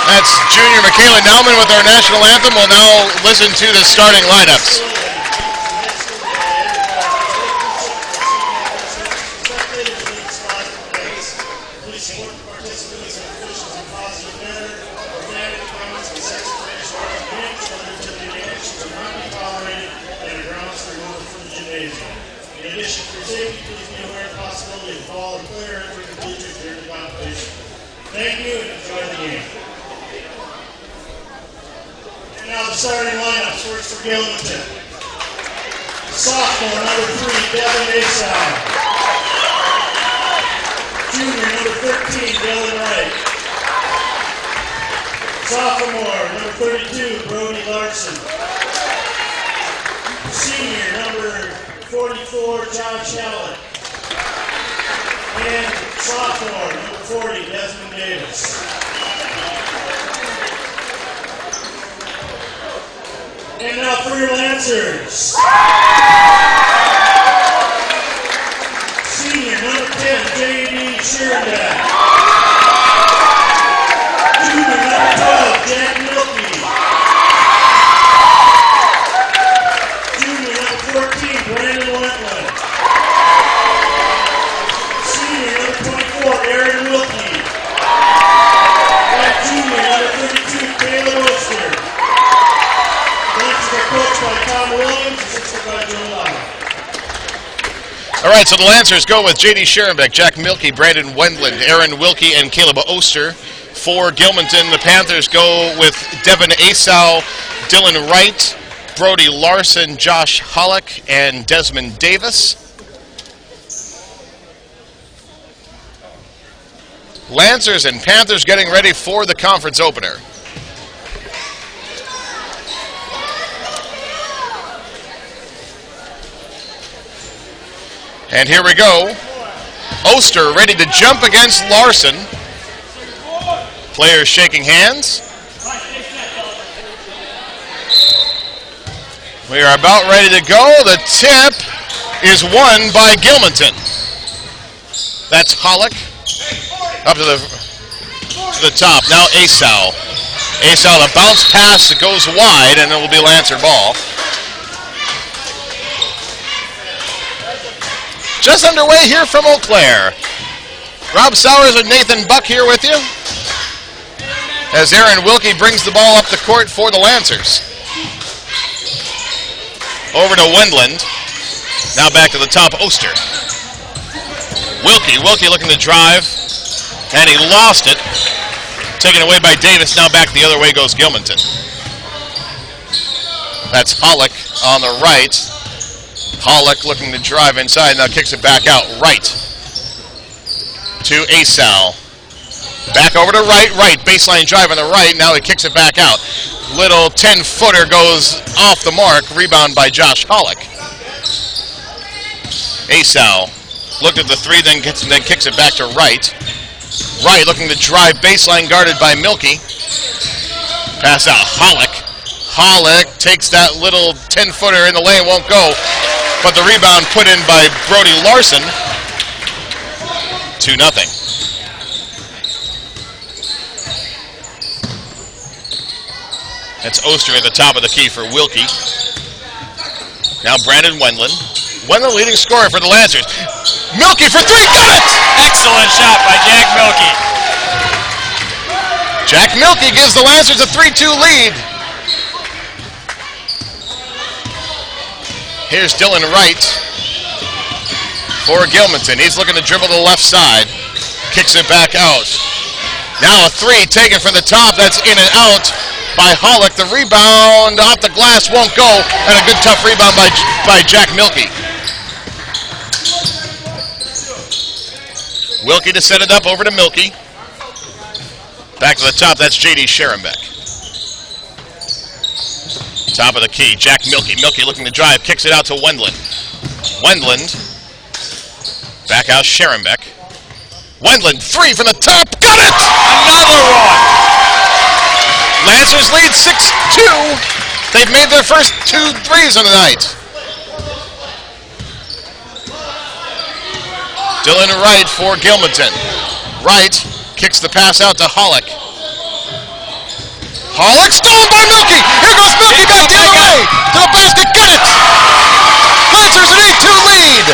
That's junior Michaela Nauman with our national anthem. We'll now listen to the starting lineups. Thank you and enjoy the game. And now the starting lineup first for Gilmanton. Sophomore, number 3, Devin Asau. Junior, number 13, Dylan Wright. Sophomore, number 32, Brody Larson. Senior, number 44, Josh Hallett. And sophomore, number 40, Desmond Davis. And now for your Lancers. Senior, number 10, J.D. Sheerenbeck. Junior, number 12, Jack Milkey. Junior, number 14, Brandon Wentland. Senior, number 24, Aaron Wilkie. And junior, number 32, Caleb Oster. Lancers are coached by Tom Williams, assisted by Joe Lyle. All right, so the Lancers go with J.D. Sheerenbeck, Jack Milkey, Brandon Wendland, Aaron Wilkie, and Caleb Oster. For Gilmanton, the Panthers go with Devin Asau, Dylan Wright, Brody Larson, Josh Hollick, and Desmond Davis. Lancers and Panthers getting ready for the conference opener. And here we go. Oster ready to jump against Larson. Players shaking hands. We are about ready to go. The tip is won by Gilmanton. That's Hollick. Up to the top. Now Asau. Asau, the bounce pass goes wide, and it will be Lancer ball. Just underway here from Eau Claire. Rob Sowers and Nathan Buck here with you, as Aaron Wilkie brings the ball up the court for the Lancers. Over to Wendland. Now back to the top, Oster. Wilkie looking to drive, and he lost it. Taken away by Davis. Now back the other way goes Gilmanton. That's Hollick on the right. Hollick looking to drive inside, now kicks it back out. Right to Asau. Back over to right, baseline drive on the right, now he kicks it back out. Little 10-footer goes off the mark, rebound by Josh Hollick. Asau looked at the three, then kicks it back to Wright. Wright looking to drive, baseline guarded by Milkey. Pass out, Hollick. Hollick takes that little 10-footer in the lane, won't go, but the rebound put in by Brody Larson. 2-0. That's Oster at the top of the key for Wilkie. Now Brandon Wendland. Wendland leading scorer for the Lancers. Milkey for three, got it! Excellent shot by Jack Milkey. Jack Milkey gives the Lancers a 3-2 lead. Here's Dylan Wright for Gilmanton. He's looking to dribble to the left side. Kicks it back out. Now a three taken from the top. That's in and out. by Hollick. The rebound off the glass won't go, and a good tough rebound by Jack Milky. Wilkie to set it up over to Milky. Back to the top, that's J.D. Scherenbeck. Top of the key, Jack Milky. Milky looking to drive, kicks it out to Wendland. Wendland, back out Scherenbeck. Wendland, three from the top, got it! Another one! Lancers lead 6-2. They've made their first 2 threes of the night. Dylan Wright for Gilmanton. Wright kicks the pass out to Hollick. Hollick stolen by Milky. Here goes Milky back the other way to the basket. Got it. Lancers an 8-2 lead.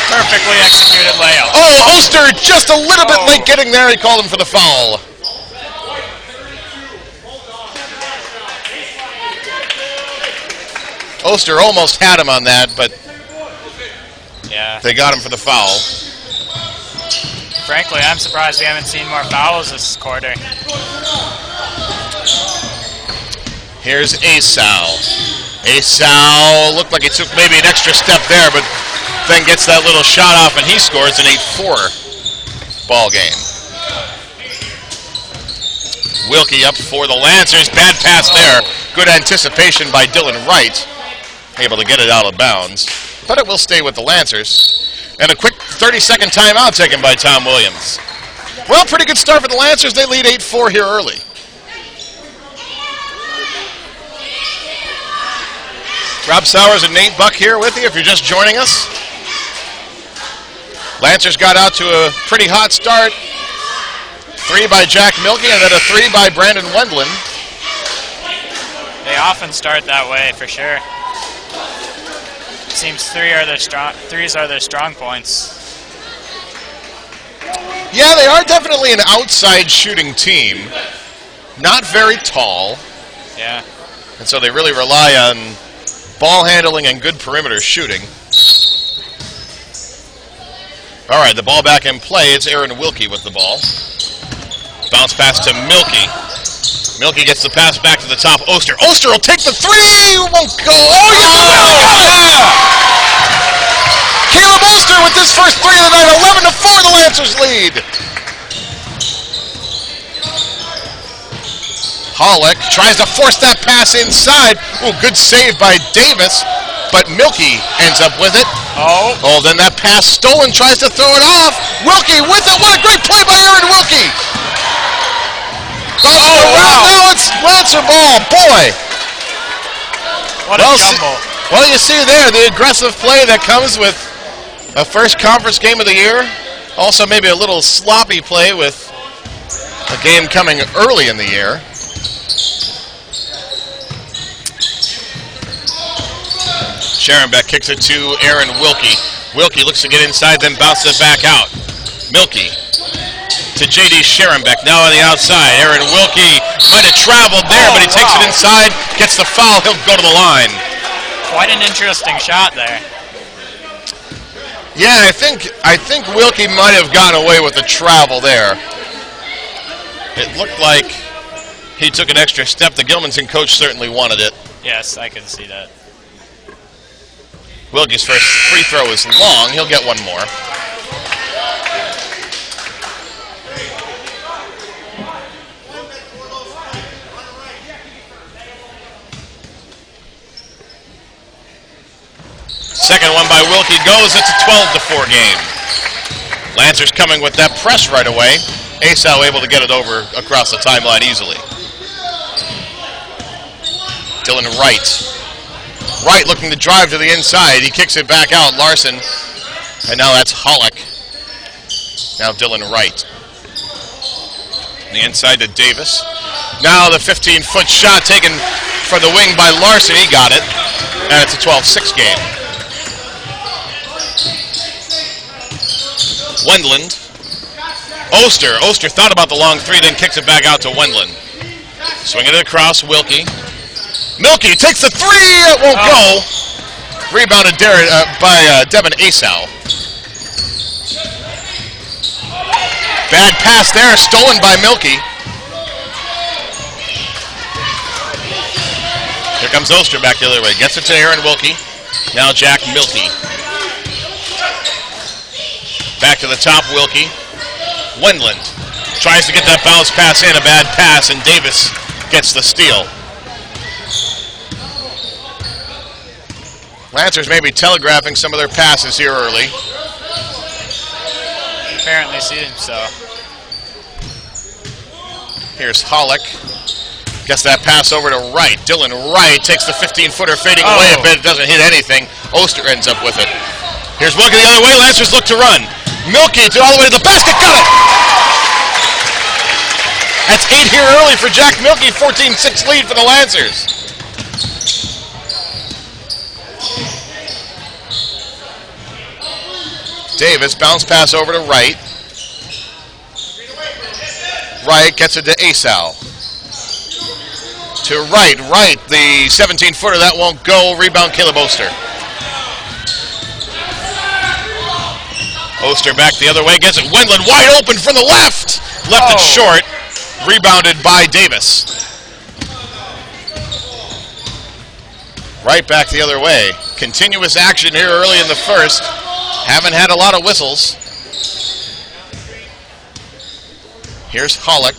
Perfectly executed layup. Oh, Oster just a little bit late getting there. He called him for the foul. Oster almost had him on that, but yeah, they got him for the foul. Frankly, I'm surprised we haven't seen more fouls this quarter. Here's Asau. Asau looked like he took maybe an extra step there, but then gets that little shot off, and he scores an 8-4 ball game. Wilkie up for the Lancers. Bad pass there. Good anticipation by Dylan Wright. Able to get it out of bounds. But it will stay with the Lancers. And a quick 30-second timeout taken by Tom Williams. Well, pretty good start for the Lancers. They lead 8-4 here early. Rob Sowers and Nate Buck here with you if you're just joining us. Lancers got out to a pretty hot start. 3 by Jack Milky and then a 3 by Brandon Wendland. They often start that way for sure. Seems threes are their strong points. Yeah, they are definitely an outside shooting team. Not very tall. Yeah. And so they really rely on ball handling and good perimeter shooting. All right, the ball back in play. It's Aaron Wilkie with the ball. Bounce pass to Milky. Milky gets the pass back to the top. Oster. Oster will take the three. Won't go. Oh, yes, it will. Got it! Caleb Oster with his first three of the night. 11-4, the Lancers lead. Hollick tries to force that pass inside. Ooh, good save by Davis, but Milky ends up with it. Oh, then that pass stolen, tries to throw it off. Wilkie with it. What a great play by Aaron Wilkie. Wow. Now it's Lancer ball. Boy. What a jumble. Well, you see there the aggressive play that comes with a first conference game of the year. Also maybe a little sloppy play with a game coming early in the year. Scherenbeck kicks it to Aaron Wilkie. Wilkie looks to get inside, then bounces it back out. Milky to J.D. Scherenbeck, now on the outside. Aaron Wilkie might have traveled there, but he takes it inside, gets the foul, he'll go to the line. Quite an interesting shot there. Yeah, I think Wilkie might have gotten away with the travel there. It looked like he took an extra step. The Gilmanton coach certainly wanted it. Yes, I can see that. Wilkie's first free throw is long. He'll get one more. Second one by Wilkie goes. It's a 12-4 game. Lancers coming with that press right away. Asau able to get it over across the timeline easily. Dylan Wright. Wright looking to drive to the inside. He kicks it back out. Larson. And now that's Hollick. Now Dylan Wright. The inside to Davis. Now the 15-foot shot taken for the wing by Larson. He got it. And it's a 12-6 game. Wendland. Oster. Oster thought about the long three, then kicks it back out to Wendland. Swinging it across, Wilkie. Milky takes the three. It won't go. Rebounded by Devin Asau. Bad pass there, stolen by Milky. comes Oster back the other way. Gets it to Aaron Wilkie. Now Jack Milky. Back to the top, Wilkie. Wendland tries to get that bounce pass in. A bad pass, and Davis gets the steal. Lancers may be telegraphing some of their passes here early. Apparently seems so. Here's Hollick. Gets that pass over to Wright. Dylan Wright takes the 15-footer fading away a bit. It doesn't hit anything. Oster ends up with it. Here's Wilkie the other way. Lancers look to run. Milky all the way to the basket. Got it! That's 8 here early for Jack Milky. 14-6 lead for the Lancers. Davis, bounce pass over to Wright. Wright gets it to Asal. To Wright, the 17-footer, that won't go. Rebound, Caleb Oster. Oster back the other way, gets it. Wendland wide open from the left. Left it short. Rebounded by Davis. Wright back the other way. Continuous action here early in the first. Haven't had a lot of whistles. Here's Hollick.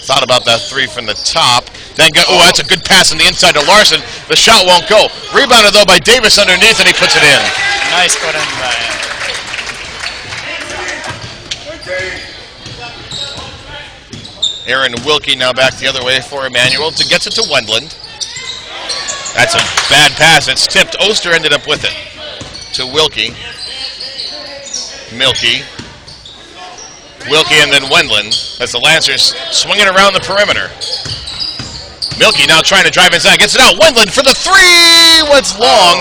Thought about that three from the top. Then that's a good pass on the inside to Larson. The shot won't go. Rebounded though by Davis underneath, and he puts it in. Nice put in by him. Aaron Wilkie now back the other way for Emmanuel. Gets it to Wendland. That's a bad pass. It's tipped. Oster ended up with it. To Wilkie. Milky. Wilkie and then Wendland as the Lancers swing it around the perimeter. Milky now trying to drive inside. Gets it out. Wendland for the three. What's long.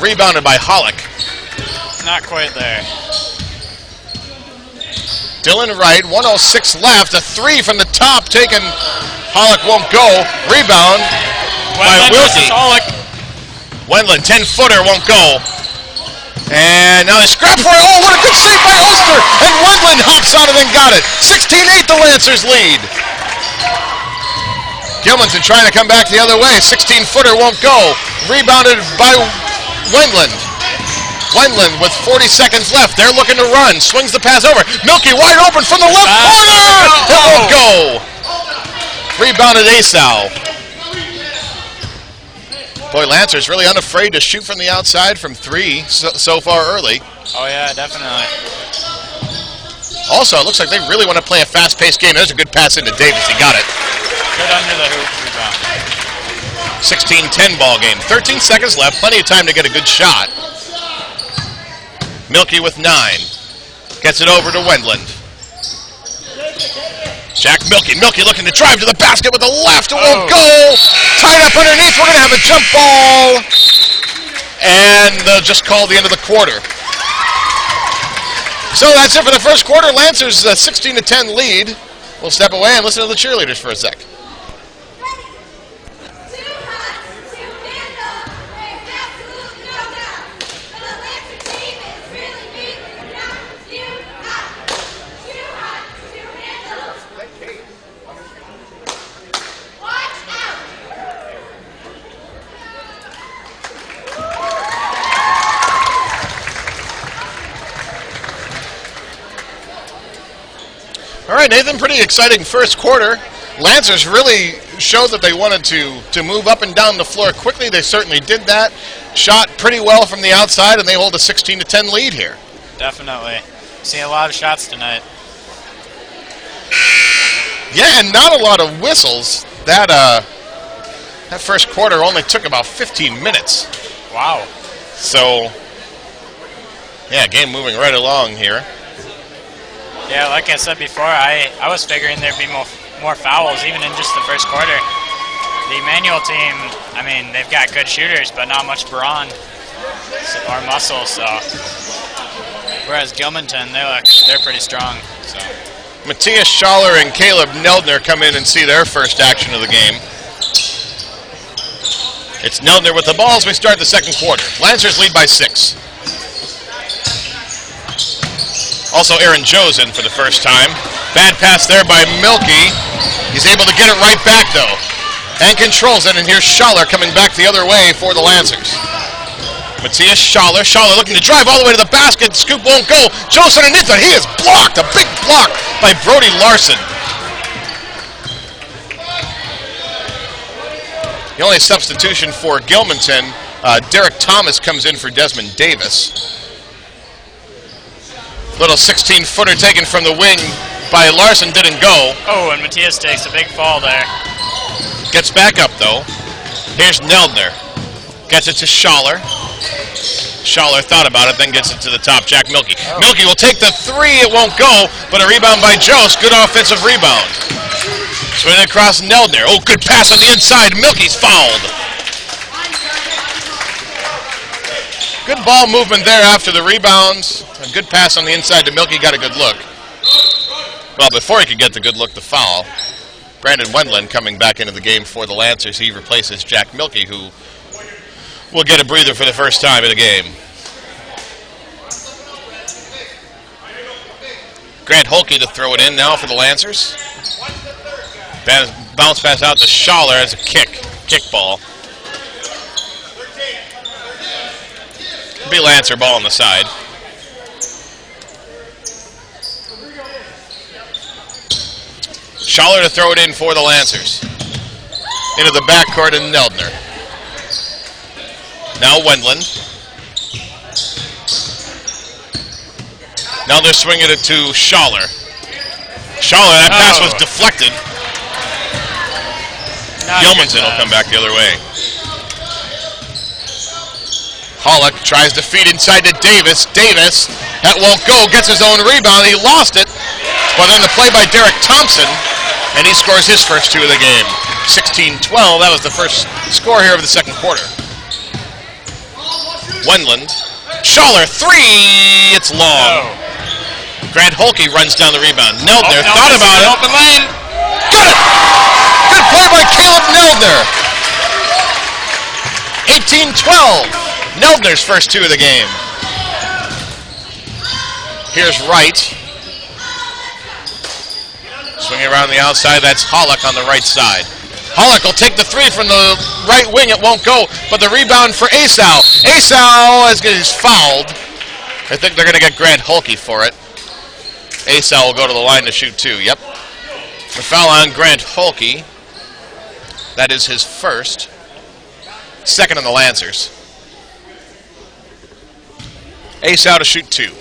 Rebounded by Hollick. Not quite there. Dylan Wright, 1:06 left. A three from the top taken. Hollick won't go. Rebound by Wilkie. Wendland, 10-footer, won't go. And now they scrap for it. Oh, what a good save by Oster. And Wendland hops on it and got it. 16-8, the Lancers lead. Gilmanton trying to come back the other way. 16-footer won't go. Rebounded by Wendland. Wendland with 40 seconds left. They're looking to run. Swings the pass over. Milky wide open from the left corner. It won't go. Rebounded Asal. Boy, Lancers really unafraid to shoot from the outside from three so far early. Oh, yeah, definitely. Also, it looks like they really want to play a fast-paced game. There's a good pass into Davis. He got it. Good under the hoop rebound. 16-10 ball game. 13 seconds left. Plenty of time to get a good shot. Milky with 9. Gets it over to Wendland. Jack Milky. Milky looking to drive to the basket with the left. It won't go. Tied up underneath. We're going to have a jump ball. And they'll just call the end of the quarter. So that's it for the first quarter. Lancers 16-10 lead. We'll step away and listen to the cheerleaders for a sec. All right, Nathan, pretty exciting first quarter. Lancers really showed that they wanted to move up and down the floor quickly. They certainly did that. Shot pretty well from the outside, and they hold a 16-10 lead here. Definitely. See a lot of shots tonight. Yeah, and not a lot of whistles. That first quarter only took about 15 minutes. Wow. So, yeah, game moving right along here. Yeah, like I said before, I was figuring there'd be more fouls even in just the first quarter. The Emmanuel team, I mean, they've got good shooters, but not much brawn or muscle. So, whereas Gilmanton, they're pretty strong. So, Matthias Schaller and Caleb Neldner come in and see their first action of the game. It's Neldner with the ball as we start the second quarter. Lancers lead by 6. Also, Aaron Joe's in for the first time. Bad pass there by Milky. He's able to get it right back, though. and controls it, and here's Schaller coming back the other way for the Lancers. Matthias Schaller looking to drive all the way to the basket. Scoop won't go. Jones underneath it. He is blocked. A big block by Brody Larson. The only substitution for Gilmanton, Derek Thomas comes in for Desmond Davis. Little 16-footer taken from the wing by Larson, didn't go. Oh, and Matthias takes a big fall there. Gets back up, though. Here's Neldner. Gets it to Schaller. Schaller thought about it, then gets it to the top. Jack Milkey. Oh. Milkey will take the three. It won't go, but a rebound by Jost. Good offensive rebound. Swing across Neldner. Oh, good pass on the inside. Milkey's fouled. Good ball movement there after the rebound. A good pass on the inside to Milkey. Got a good look. Well, before he could get the good look, the foul. Brandon Wendland coming back into the game for the Lancers. He replaces Jack Milkey, who will get a breather for the first time in the game. Grant Holke to throw it in now for the Lancers. Bounce pass out to Schaller as a kick ball. Be Lancer ball on the side. Schaller to throw it in for the Lancers. Into the backcourt and Neldner. Now Wendland. Now they're swinging it to Schaller. Schaller, that pass was deflected. Gilmanton will come back the other way. Hollick tries to feed inside to Davis. Davis, that won't go, gets his own rebound. He lost it, but then the play by Derek Thompson, and he scores his first two of the game. 16-12, that was the first score here of the second quarter. Wendland, Schaller, three, it's long. Grant Holke runs down the rebound. Neldner thought about it. Open lane. Got it! Good play by Caleb Neldner. 18-12. Neldner's first two of the game. Here's Wright. Swinging around the outside, that's Hollick on the right side. Hollick will take the three from the right wing. It won't go, but the rebound for Asau. Asau is fouled. I think they're going to get Grant Holke for it. Asau will go to the line to shoot two. Yep. The foul on Grant Holke. That is his first. Second on the Lancers. Asau to shoot two.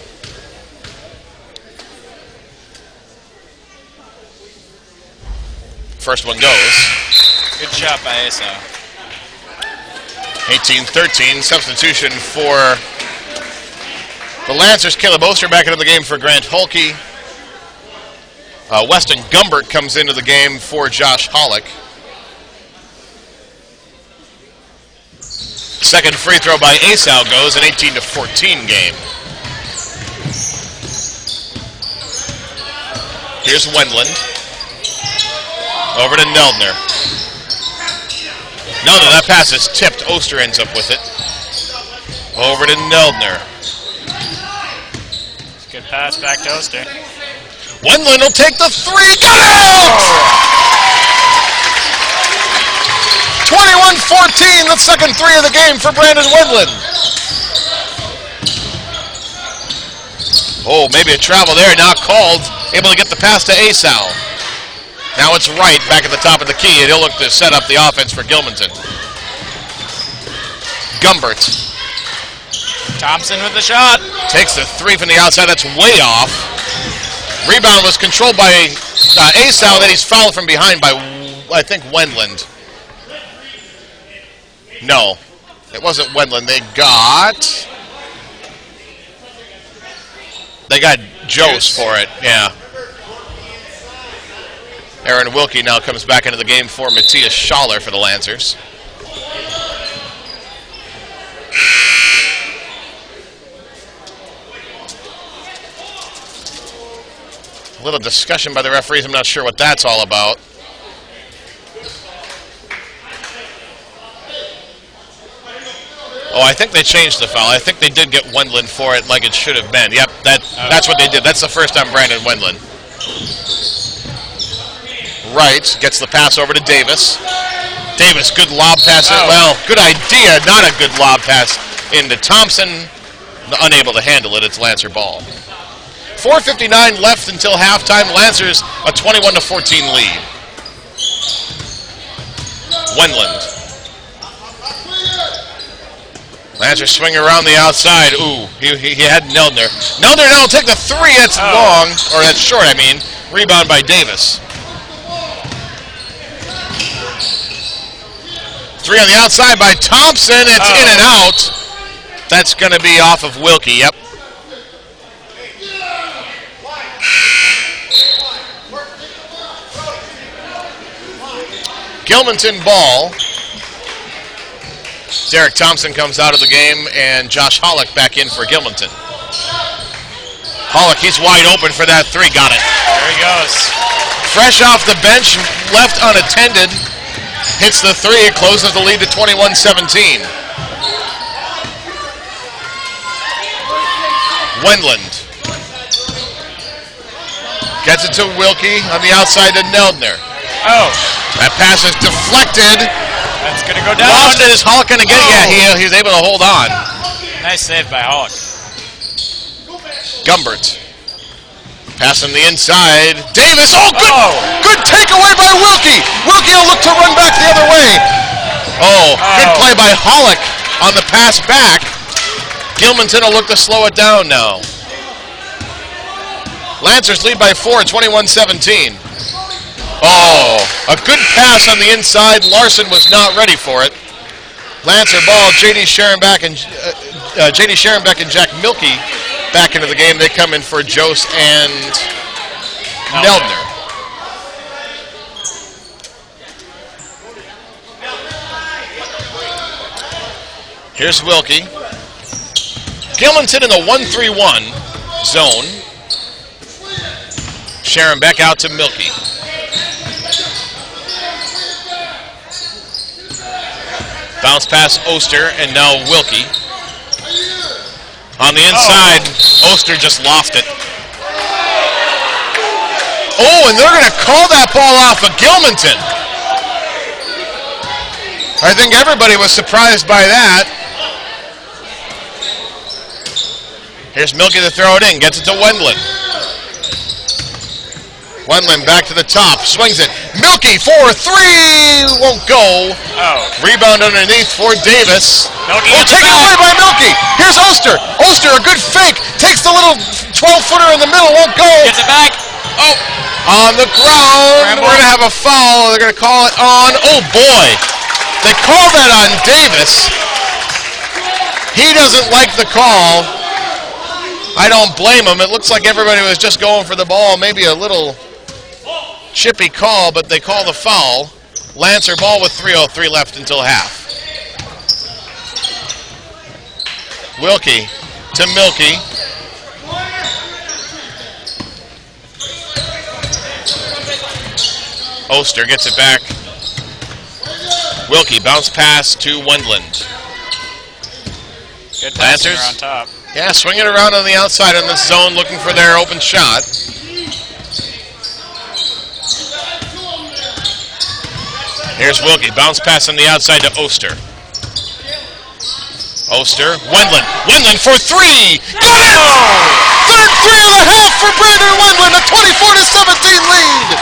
First one goes. Good shot by Asau. 18-13. Substitution for the Lancers. Caleb Oster back into the game for Grant Holke. Weston Gumbert comes into the game for Josh Hollick. Second free throw by Asau goes, an 18-14 game. Here's Wendland. Over to Neldner. Neldner, that pass is tipped. Oster ends up with it. Over to Neldner. Good pass back to Oster. Wendland will take the three. Got it! 21-14, the second three of the game for Brandon Wendland. Oh, maybe a travel there, not called. Able to get the pass to Asau. Now it's Wright back at the top of the key, and he'll look to set up the offense for Gilmanton. Gumbert. Thompson with the shot. Takes the three from the outside, that's way off. Rebound was controlled by Asau, then he's fouled from behind by, I think, Wendland. No, it wasn't Wendland. They got Jost for it, yeah. Aaron Wilkie now comes back into the game for Matthias Schaller for the Lancers. A little discussion by the referees. I'm not sure what that's all about. Oh, I think they changed the foul. I think they did get Wendland for it like it should have been. Yep, that's what they did. That's the first time Brandon Wendland. Wright gets the pass over to Davis. Davis, good lob pass. Oh. Well, good idea, not a good lob pass into Thompson. Unable to handle it. It's Lancer ball. 4:59 left until halftime. Lancers a 21-14 lead. Wendland. Lancers swing around the outside. Ooh, he had Neldner. Neldner now will take the three. That's long, or that's short, I mean. Rebound by Davis. Three on the outside by Thompson. It's in and out. That's going to be off of Wilkie. Yep. Gilmanton ball. Derek Thompson comes out of the game, and Josh Hollick back in for Gilmanton. Hollick, he's wide open for that three. Got it. There he goes. Fresh off the bench, left unattended. Hits the three. It closes the lead to 21-17. Wendland. Gets it to Wilkie on the outside to Neldner. Oh. That pass is deflected. That's going to go down. Lost it. Is Hollick going to get it? Yeah, he was able to hold on. Nice save by Hollick. Gumbert. Pass on the inside. Davis. Oh, good takeaway by Wilkie. Wilkie will look to run back the other way. Good play by Hollick on the pass back. Gilmanton will look to slow it down now. Lancers lead by 4, 21-17. A good pass on the inside. Larson was not ready for it. Lancer ball. J.D. Sharonbeck and Jack Milkey back into the game. They come in for Jose and Neldner. Here's Wilkie. Gilmanton in the 1-3-1 zone. Sharonbeck out to Milkey. Bounce pass Oster, and now Wilkie. On the inside, Oster just lofted it. And they're going to call that ball off of Gilmanton. I think everybody was surprised by that. Here's Milkey to throw it in, gets it to Wendland. Wendland back to the top, swings it. Milkey for three, won't go. Rebound underneath for Davis. Taken away by Milkey. Here's Oster. Oster, a good fake, takes the little 12-footer in the middle, won't go. Gets it back. On the ground. We're going to have a foul. They're going to call it on. Oh boy, they called that on Davis. He doesn't like the call. I don't blame him. It looks like everybody was just going for the ball. Maybe a little chippy call, but they call the foul. Lancer ball with 3:03 left until half. Wilkie to Milkey. Oster gets it back. Wilkie bounce pass to Wendland. Good passing Lancers on top. Yeah, swinging around on the outside in this zone, looking for their open shot. Here's Wilkie, bounce pass on the outside to Oster. Oster, Wendland. Wendland for three. Got it! Third three of the half for Brandon Wendland, a 24-17 lead.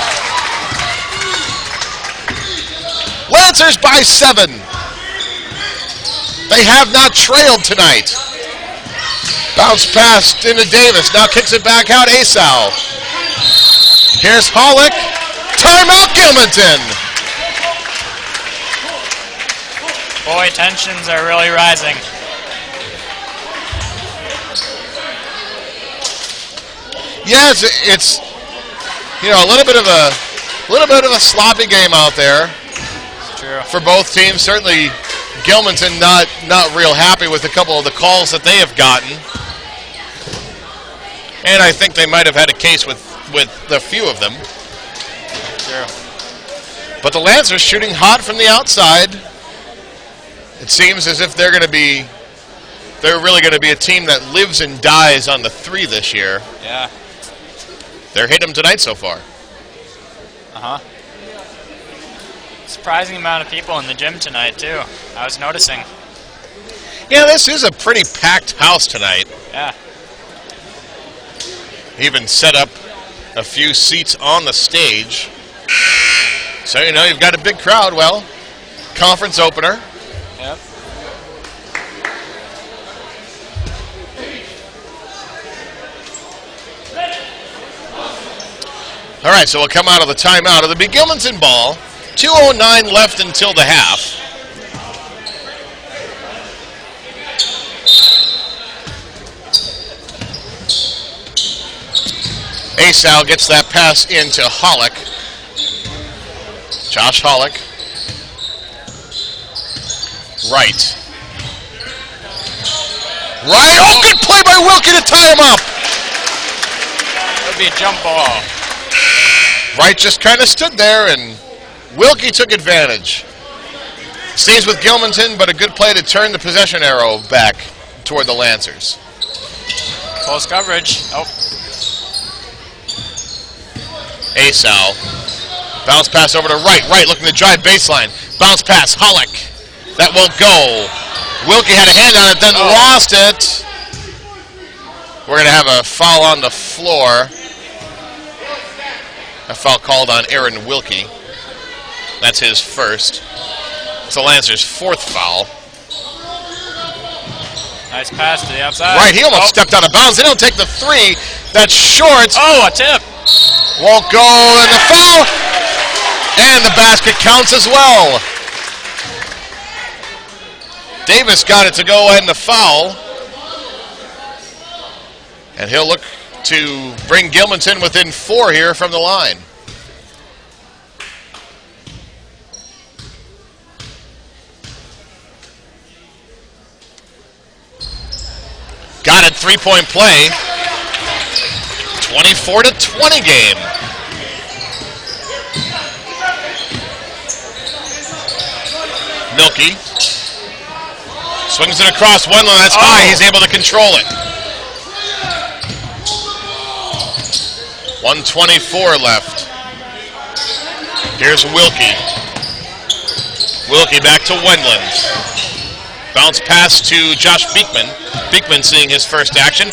Lancers by 7. They have not trailed tonight. Bounce pass into Davis. Now kicks it back out. Asau. Here's Hollick. Timeout Gilmanton. Boy, tensions are really rising. Yeah, it's a little bit of a sloppy game out there. It's true. For both teams. Certainly Gilmanton not real happy with a couple of the calls that they have gotten. And I think they might have had a case with a few of them. True. But the Lancers shooting hot from the outside. It seems as if they're really going to be a team that lives and dies on the three this year. Yeah. They're hitting them tonight so far. Surprising amount of people in the gym tonight, too. I was noticing. Yeah, this is a pretty packed house tonight. Yeah. Even set up a few seats on the stage. So, you know, you've got a big crowd. Well, conference opener. Yep. All right, so we'll come out of the timeout. It'll be Gilmanton ball. 2:09 left until the half. Asal gets that pass into Hollick. Josh Hollick. Right. Right. Oh, good play by Wilkie to tie him up. That would be a jump ball. Wright just kind of stood there, and Wilkie took advantage. Stays with Gilmanton, but a good play to turn the possession arrow back toward the Lancers. Close coverage. Oh. Asal. Bounce pass over to Wright. Wright looking to drive baseline. Bounce pass. Hollick. That won't go. Wilkie had a hand on it, then lost it. We're going to have a foul on the floor. A foul called on Aaron Wilkie. That's his first. It's the Lancers' fourth foul. Nice pass to the outside. Right, he almost stepped out of bounds. They don't take the three. That's short. Oh, a tip. Won't go, and the foul. And the basket counts as well. Davis got it to go and the foul. And he'll look to bring Gilmanton within 4 here from the line. Got it, 3-point play. 24-20 game. Milky swings it across Wendland. That's high. He's able to control it. 1:24 left. Here's Wilkie. Wilkie back to Wendland. Bounce pass to Josh Beekman. Beekman seeing his first action.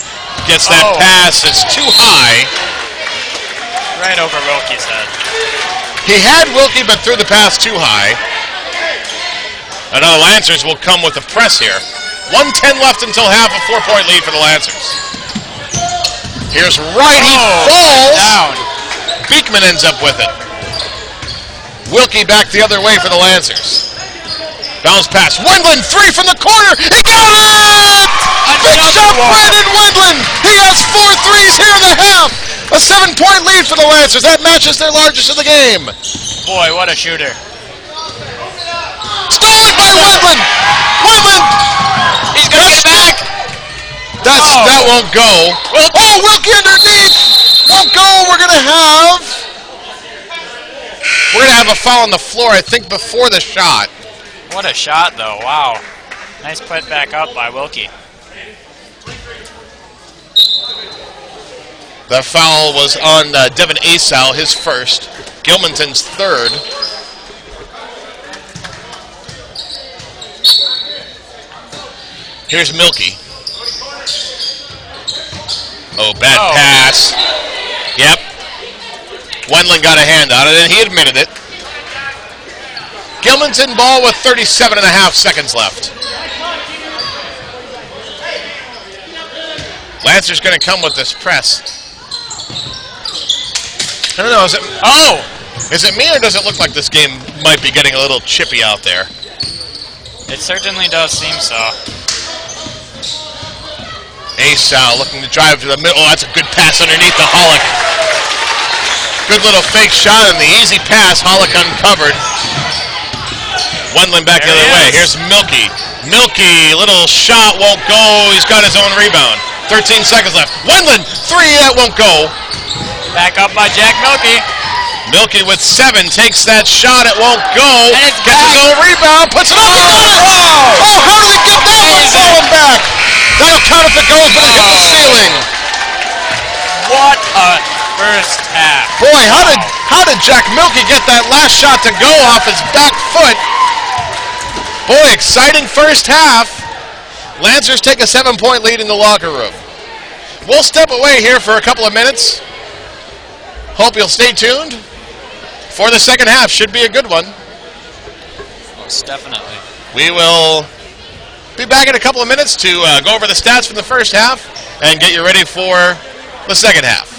Gets that pass. It's too high. Right over Wilkie's head. He had Wilkie, but threw the pass too high. Another Lancers will come with a press here. 1:10 left until half, a 4-point lead for the Lancers. Here's Wright, he falls. Down. Beekman ends up with it. Wilkie back the other way for the Lancers. Bounce pass, Wendland, 3 from the corner. He got it! Big shot, Brandon Wendland. He has 4 threes here in the half. A 7-point lead for the Lancers. That matches their largest of the game. Boy, what a shooter. Stolen by Wendland. Wendland. He's going to get back. That won't go. Oh, Wilkie underneath. Won't go. We're going to have a foul on the floor, I think, before the shot. What a shot, though. Wow. Nice put back up by Wilkie. The foul was on Devin Asal, his first. Gilmanton's third. Here's Milky. Oh, bad pass. Yep. Wendland got a hand on it, and he admitted it. Gilmanton ball with 37.5 seconds left. Lancers going to come with this press. I don't know, is it me, or does it look like this game might be getting a little chippy out there? It certainly does seem so. Asal looking to drive to the middle. Oh, that's a good pass underneath the Hollick. Good little fake shot and the easy pass. Hollick uncovered. Wendland back the other way. Here's Milky. Milky, little shot, won't go. He's got his own rebound. 13 seconds left. Wendland, 3, that won't go. Back up by Jack Milky. Milky with 7, takes that shot, it won't go. And it's gets his own rebound, puts it up. Oh, how did he get that one falling back? That'll count if it goes, but it hit the ceiling. What a first half. Boy, how did Jack Milky get that last shot to go off his back foot? Boy, exciting first half. Lancers take a 7-point lead in the locker room. We'll step away here for a couple of minutes. Hope you'll stay tuned for the second half. Should be a good one. Most definitely. We will be back in a couple of minutes to go over the stats from the first half and get you ready for the second half.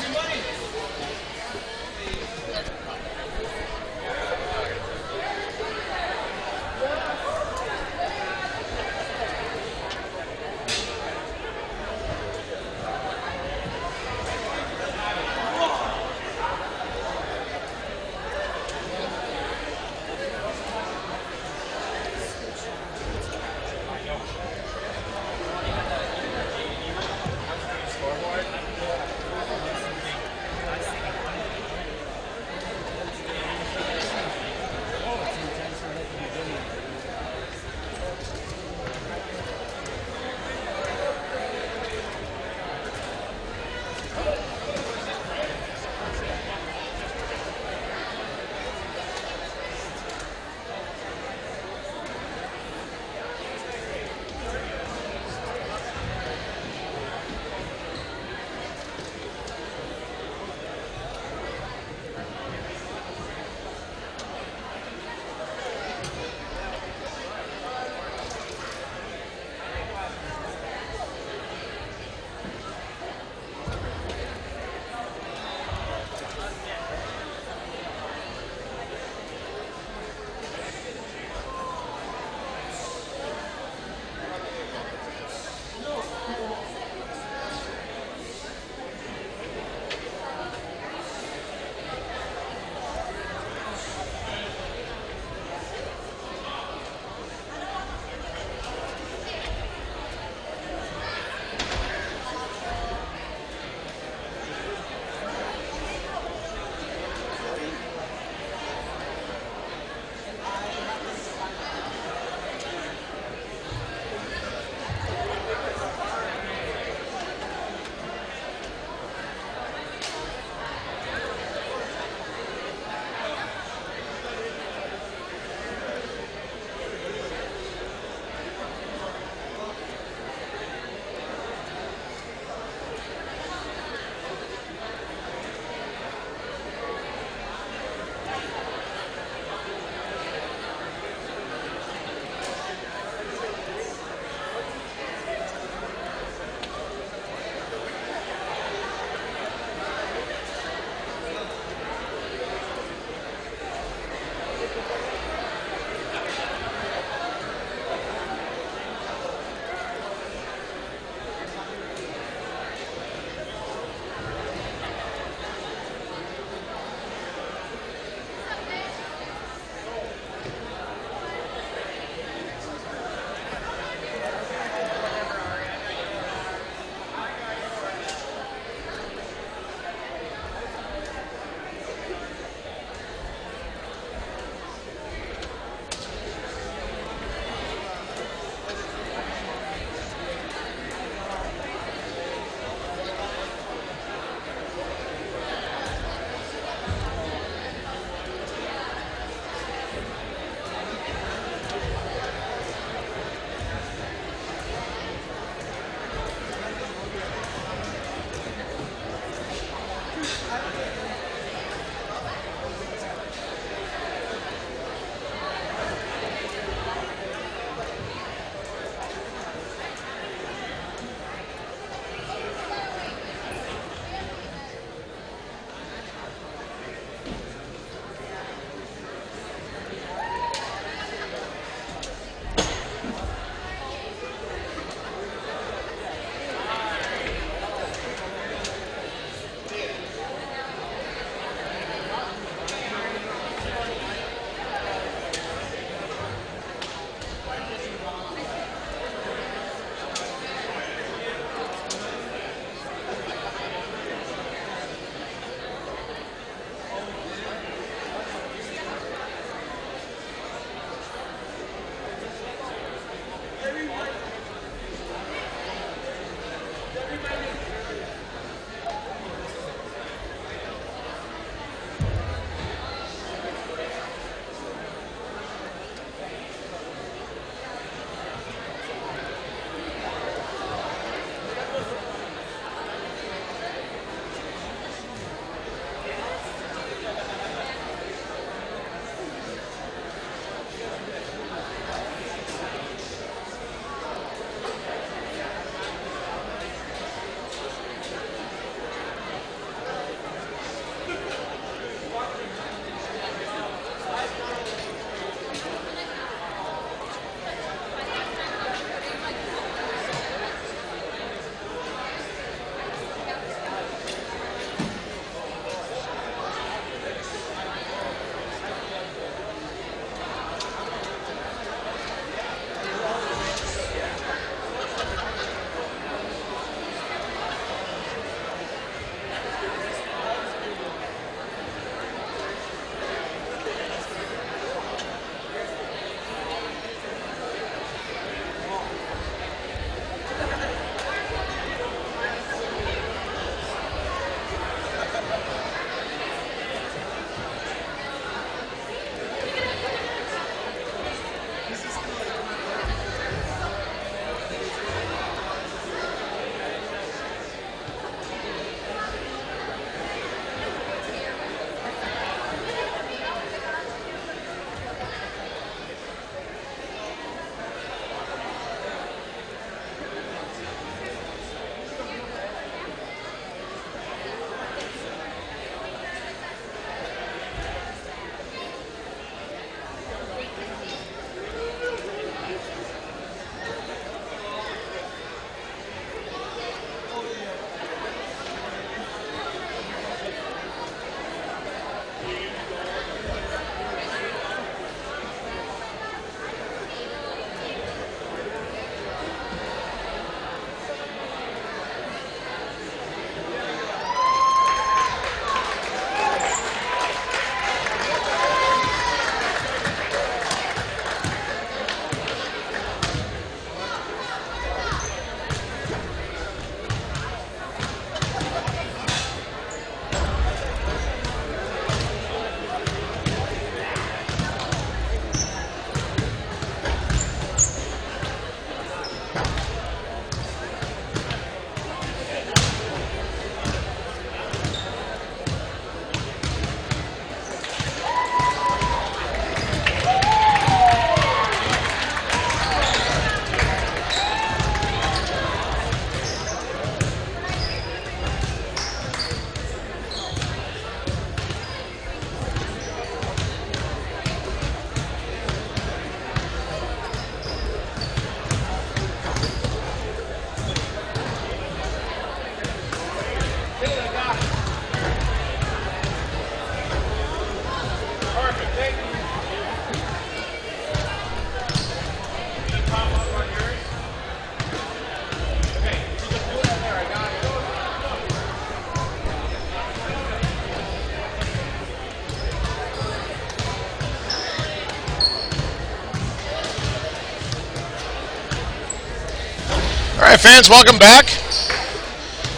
right, fans, welcome back.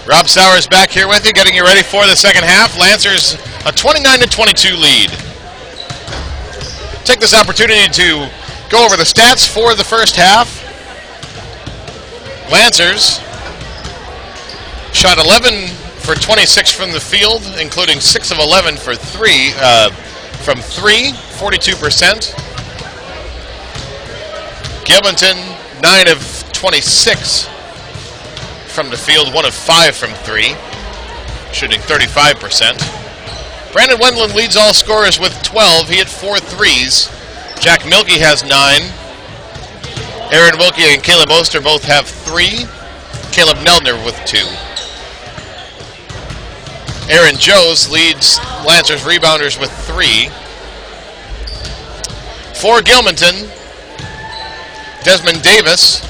Rob Sauers back here with you, getting you ready for the second half. Lancers a 29-22 lead. Take this opportunity to go over the stats for the first half. Lancers shot 11 for 26 from the field, including 6 of 11 for from 42%. Gilmanton, 9 of 26 from the field, 1 of 5 from 3, shooting 35%. Brandon Wendland leads all scorers with 12. He hit 4 threes. Jack Milkey has 9. Aaron Wilkie and Caleb Oster both have 3. Caleb Neldner with 2. Aaron Joes leads Lancers rebounders with 3. For Gilmanton, Desmond Davis,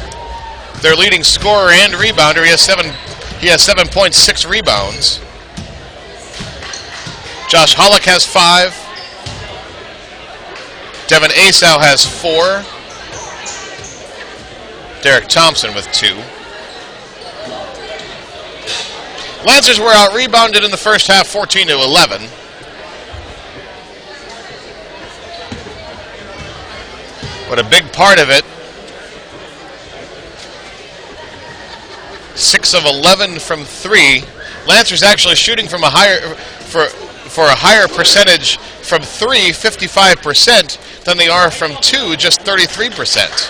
their leading scorer and rebounder. He has 7.6 rebounds. Josh Hollick has 5. Devin Asau has 4. Derek Thompson with 2. Lancers were out-rebounded in the first half, 14-11. But a big part of it, 6 of 11 from 3. Lancers actually shooting from a higher for a higher percentage from 3, 55%, than they are from 2, just 33%.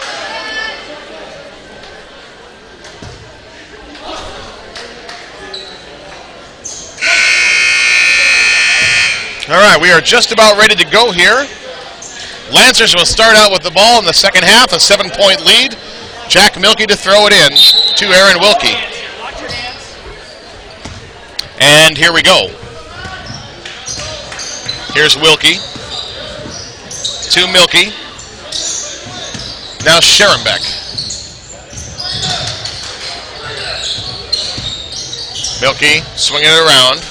All right, we are just about ready to go here. Lancers will start out with the ball in the second half, a 7-point lead. Jack Milkey to throw it in to Aaron Wilkie. And here we go. Here's Wilkie. To Milkey. Now Scherenbeck. Milkey swinging it around.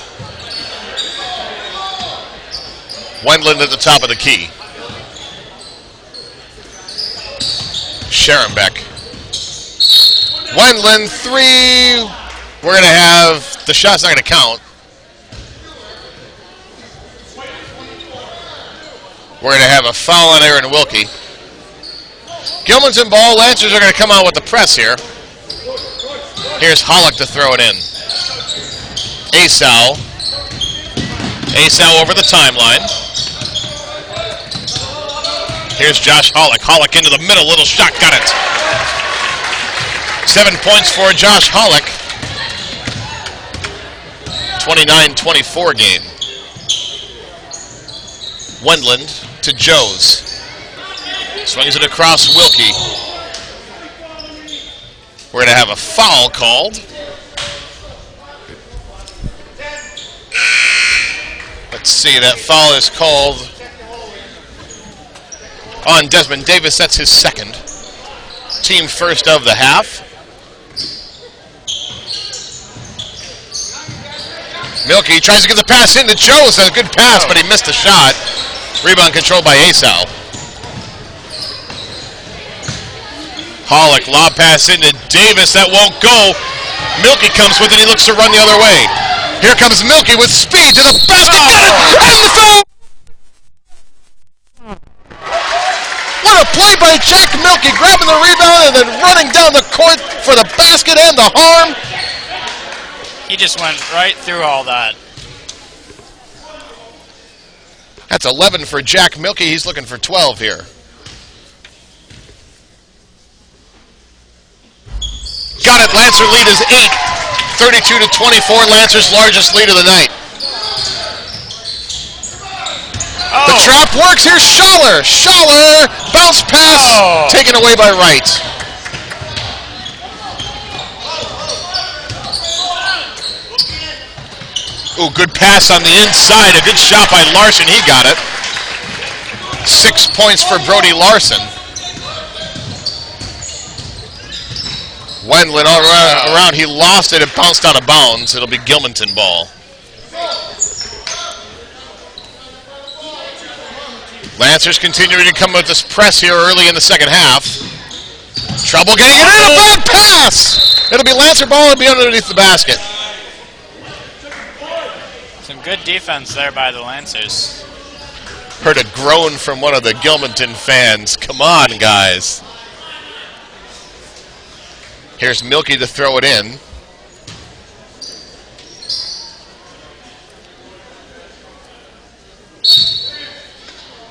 Wendland at the top of the key. Scherenbeck. Wendland, 3. We're going to have, the shot's not going to count. We're going to have a foul on Aaron Wilkie. Gilmanton ball. Lancers are going to come out with the press here. Here's Hollick to throw it in. Asau. Asau over the timeline. Here's Josh Hollick. Hollick into the middle. Little shot. Got it. 7 points for Josh Hollick. 29-24 game. Wendland to Joes. Swings it across Wilkie. We're going to have a foul called. Let's see, that foul is called on Desmond Davis. That's his second. Team first of the half. Milkey tries to get the pass into Joes. A good pass, but he missed the shot. Rebound controlled by Asau. Hollick, lob pass into Davis. That won't go. Milkey comes with it. He looks to run the other way. Here comes Milkey with speed to the basket. Got it! And the foul! What a play by Jack Milkey, grabbing the rebound and then running down the court for the basket and the harm. He just went right through all that. That's 11 for Jack Milkey. He's looking for 12 here. Got it. Lancer lead is 8. 32-24. Lancers' largest lead of the night. Oh. The trap works. Here's Schaller. Schaller. Bounce pass. Taken away by Wright. Ooh, good pass on the inside. A good shot by Larson. He got it. 6 points for Brody Larson. Wendland all around. He lost it. It bounced out of bounds. It'll be Gilmanton ball. Lancers continuing to come with this press here early in the second half. Trouble getting it in. A bad pass. It'll be Lancer ball and be underneath the basket. Some good defense there by the Lancers. Heard a groan from one of the Gilmanton fans. Come on, guys. Here's Milky to throw it in.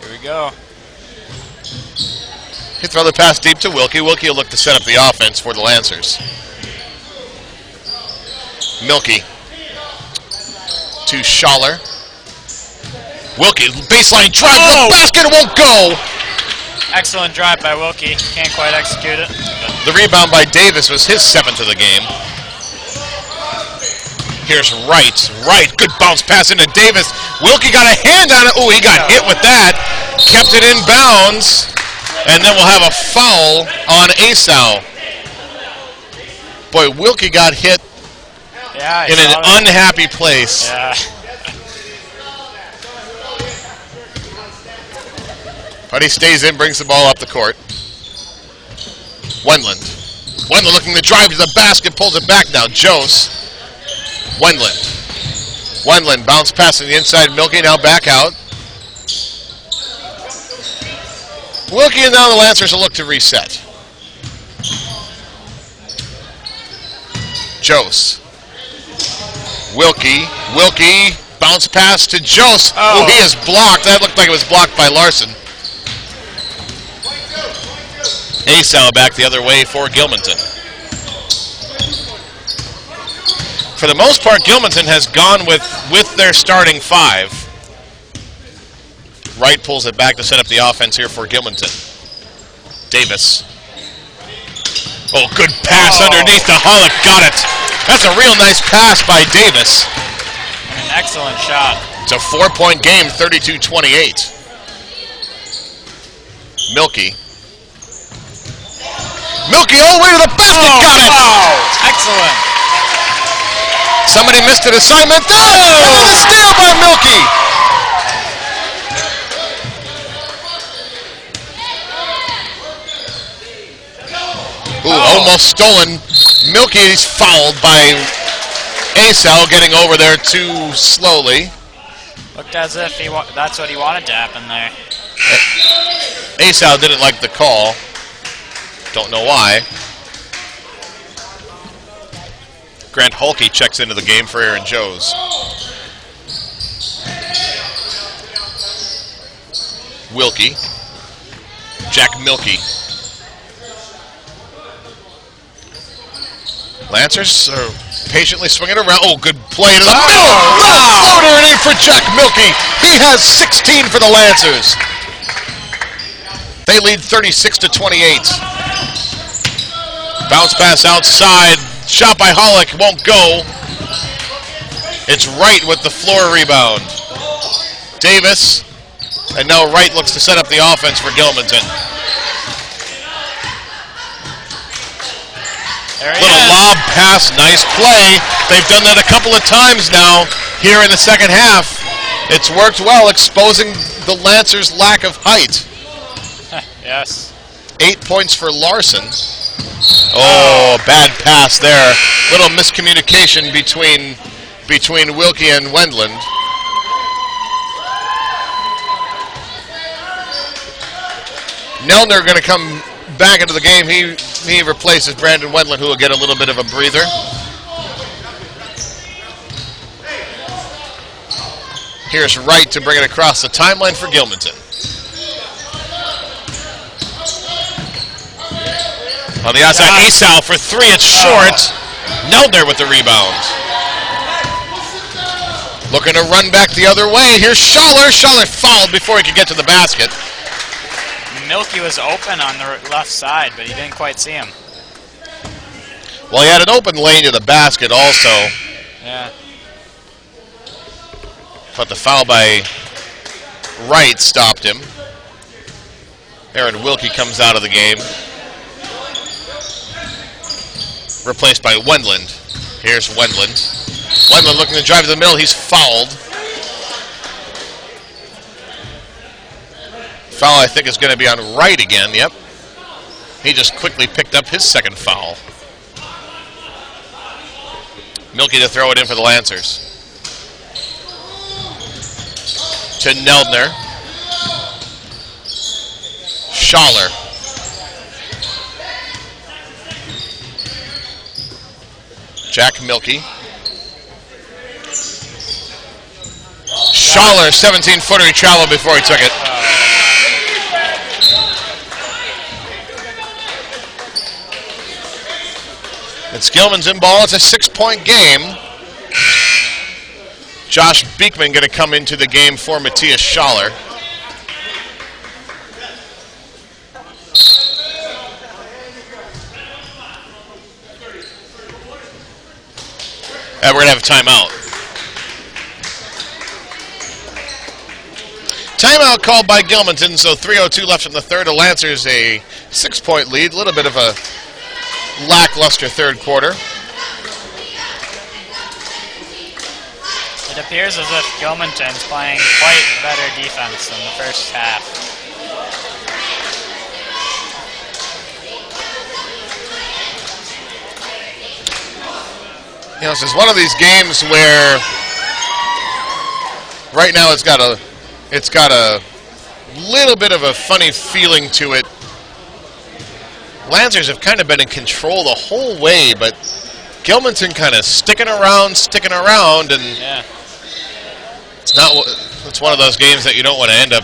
Here we go. He throw the pass deep to Wilkie. Wilkie will look to set up the offense for the Lancers. Milky to Schaller. Wilkie, baseline drive, the basket won't go. Excellent drive by Wilkie. Can't quite execute it. The rebound by Davis was his 7th of the game. Here's Wright. Wright, good bounce pass into Davis. Wilkie got a hand on it. Oh, he got hit with that. Kept it in bounds. And then we'll have a foul on Asau. Boy, Wilkie got hit in an unhappy place. Yeah. But he stays in, brings the ball up the court. Wendland. Wendland looking to drive to the basket, pulls it back now. Jose. Wendland. Wendland bounce pass on the inside. Milky now back out. Wilkie and now the Lancers will look to reset. Jose. Wilkie. Wilkie. Bounce pass to Jose. Oh, he is blocked. That looked like it was blocked by Larson. Asau back the other way for Gilmanton. For the most part, Gilmanton has gone with their starting 5. Wright pulls it back to set up the offense here for Gilmanton. Davis. Oh, good pass underneath to Hollick. Got it. That's a real nice pass by Davis. An excellent shot. It's a 4-point game, 32-28. Milky. Milky all the way to the basket. Got it. Wow. Excellent. Somebody missed an assignment. Another steal by Milky. Almost stolen. Milky is fouled by Asau, getting over there too slowly. Looked as if that's what he wanted to happen there. Asau didn't like the call. Don't know why. Grant Hulke checks into the game for Aaron Jose. Wilkie. Jack Milky. Lancers are patiently swinging around. Oh, good play to the middle. Little floater in for Jack Milky. He has 16 for the Lancers. They lead 36-28. Bounce pass outside. Shot by Hollick. Won't go. It's Wright with the floor rebound. Davis. And now Wright looks to set up the offense for Gilmanton. Little lob pass, nice play. They've done that a couple of times now here in the second half. It's worked well, exposing the Lancers' lack of height. Yes. 8 points for Larson. Oh, bad pass there. Little miscommunication between Wilkie and Wendland. Nelner going to come back into the game. He replaces Brandon Wendland, who will get a little bit of a breather. Here's Wright to bring it across the timeline for Gilmanton. On the outside, Asau for 3. It's short. Nelner with the rebound. Looking to run back the other way. Here's Schaller. Schaller fouled before he could get to the basket. Milky was open on the left side, but he didn't quite see him. Well, he had an open lane to the basket also. Yeah. But the foul by Wright stopped him. Aaron Wilkie comes out of the game. Replaced by Wendland. Here's Wendland. Wendland looking to drive to the middle. He's fouled. Foul, I think, is going to be on Wright again. Yep. He just quickly picked up his second foul. Milky to throw it in for the Lancers. To Neldner. Schaller. Jack Milky. Schaller, 17-footer, he traveled before he took it. It's Gilman's in ball. It's a 6-point game. Josh Beekman going to come into the game for Matthias Schaller. And we're going to have a timeout. Timeout called by Gilmanton, so 3:02 left in the third. The Lancers a 6-point lead. A little bit of a lackluster third quarter. It appears as if Gilmanton's playing quite better defense than the first half. You know, this is one of these games where right now it's got a little bit of a funny feeling to it. Lancers have kind of been in control the whole way, but Gilmanton kind of sticking around, and yeah. It's one of those games that you don't want to end up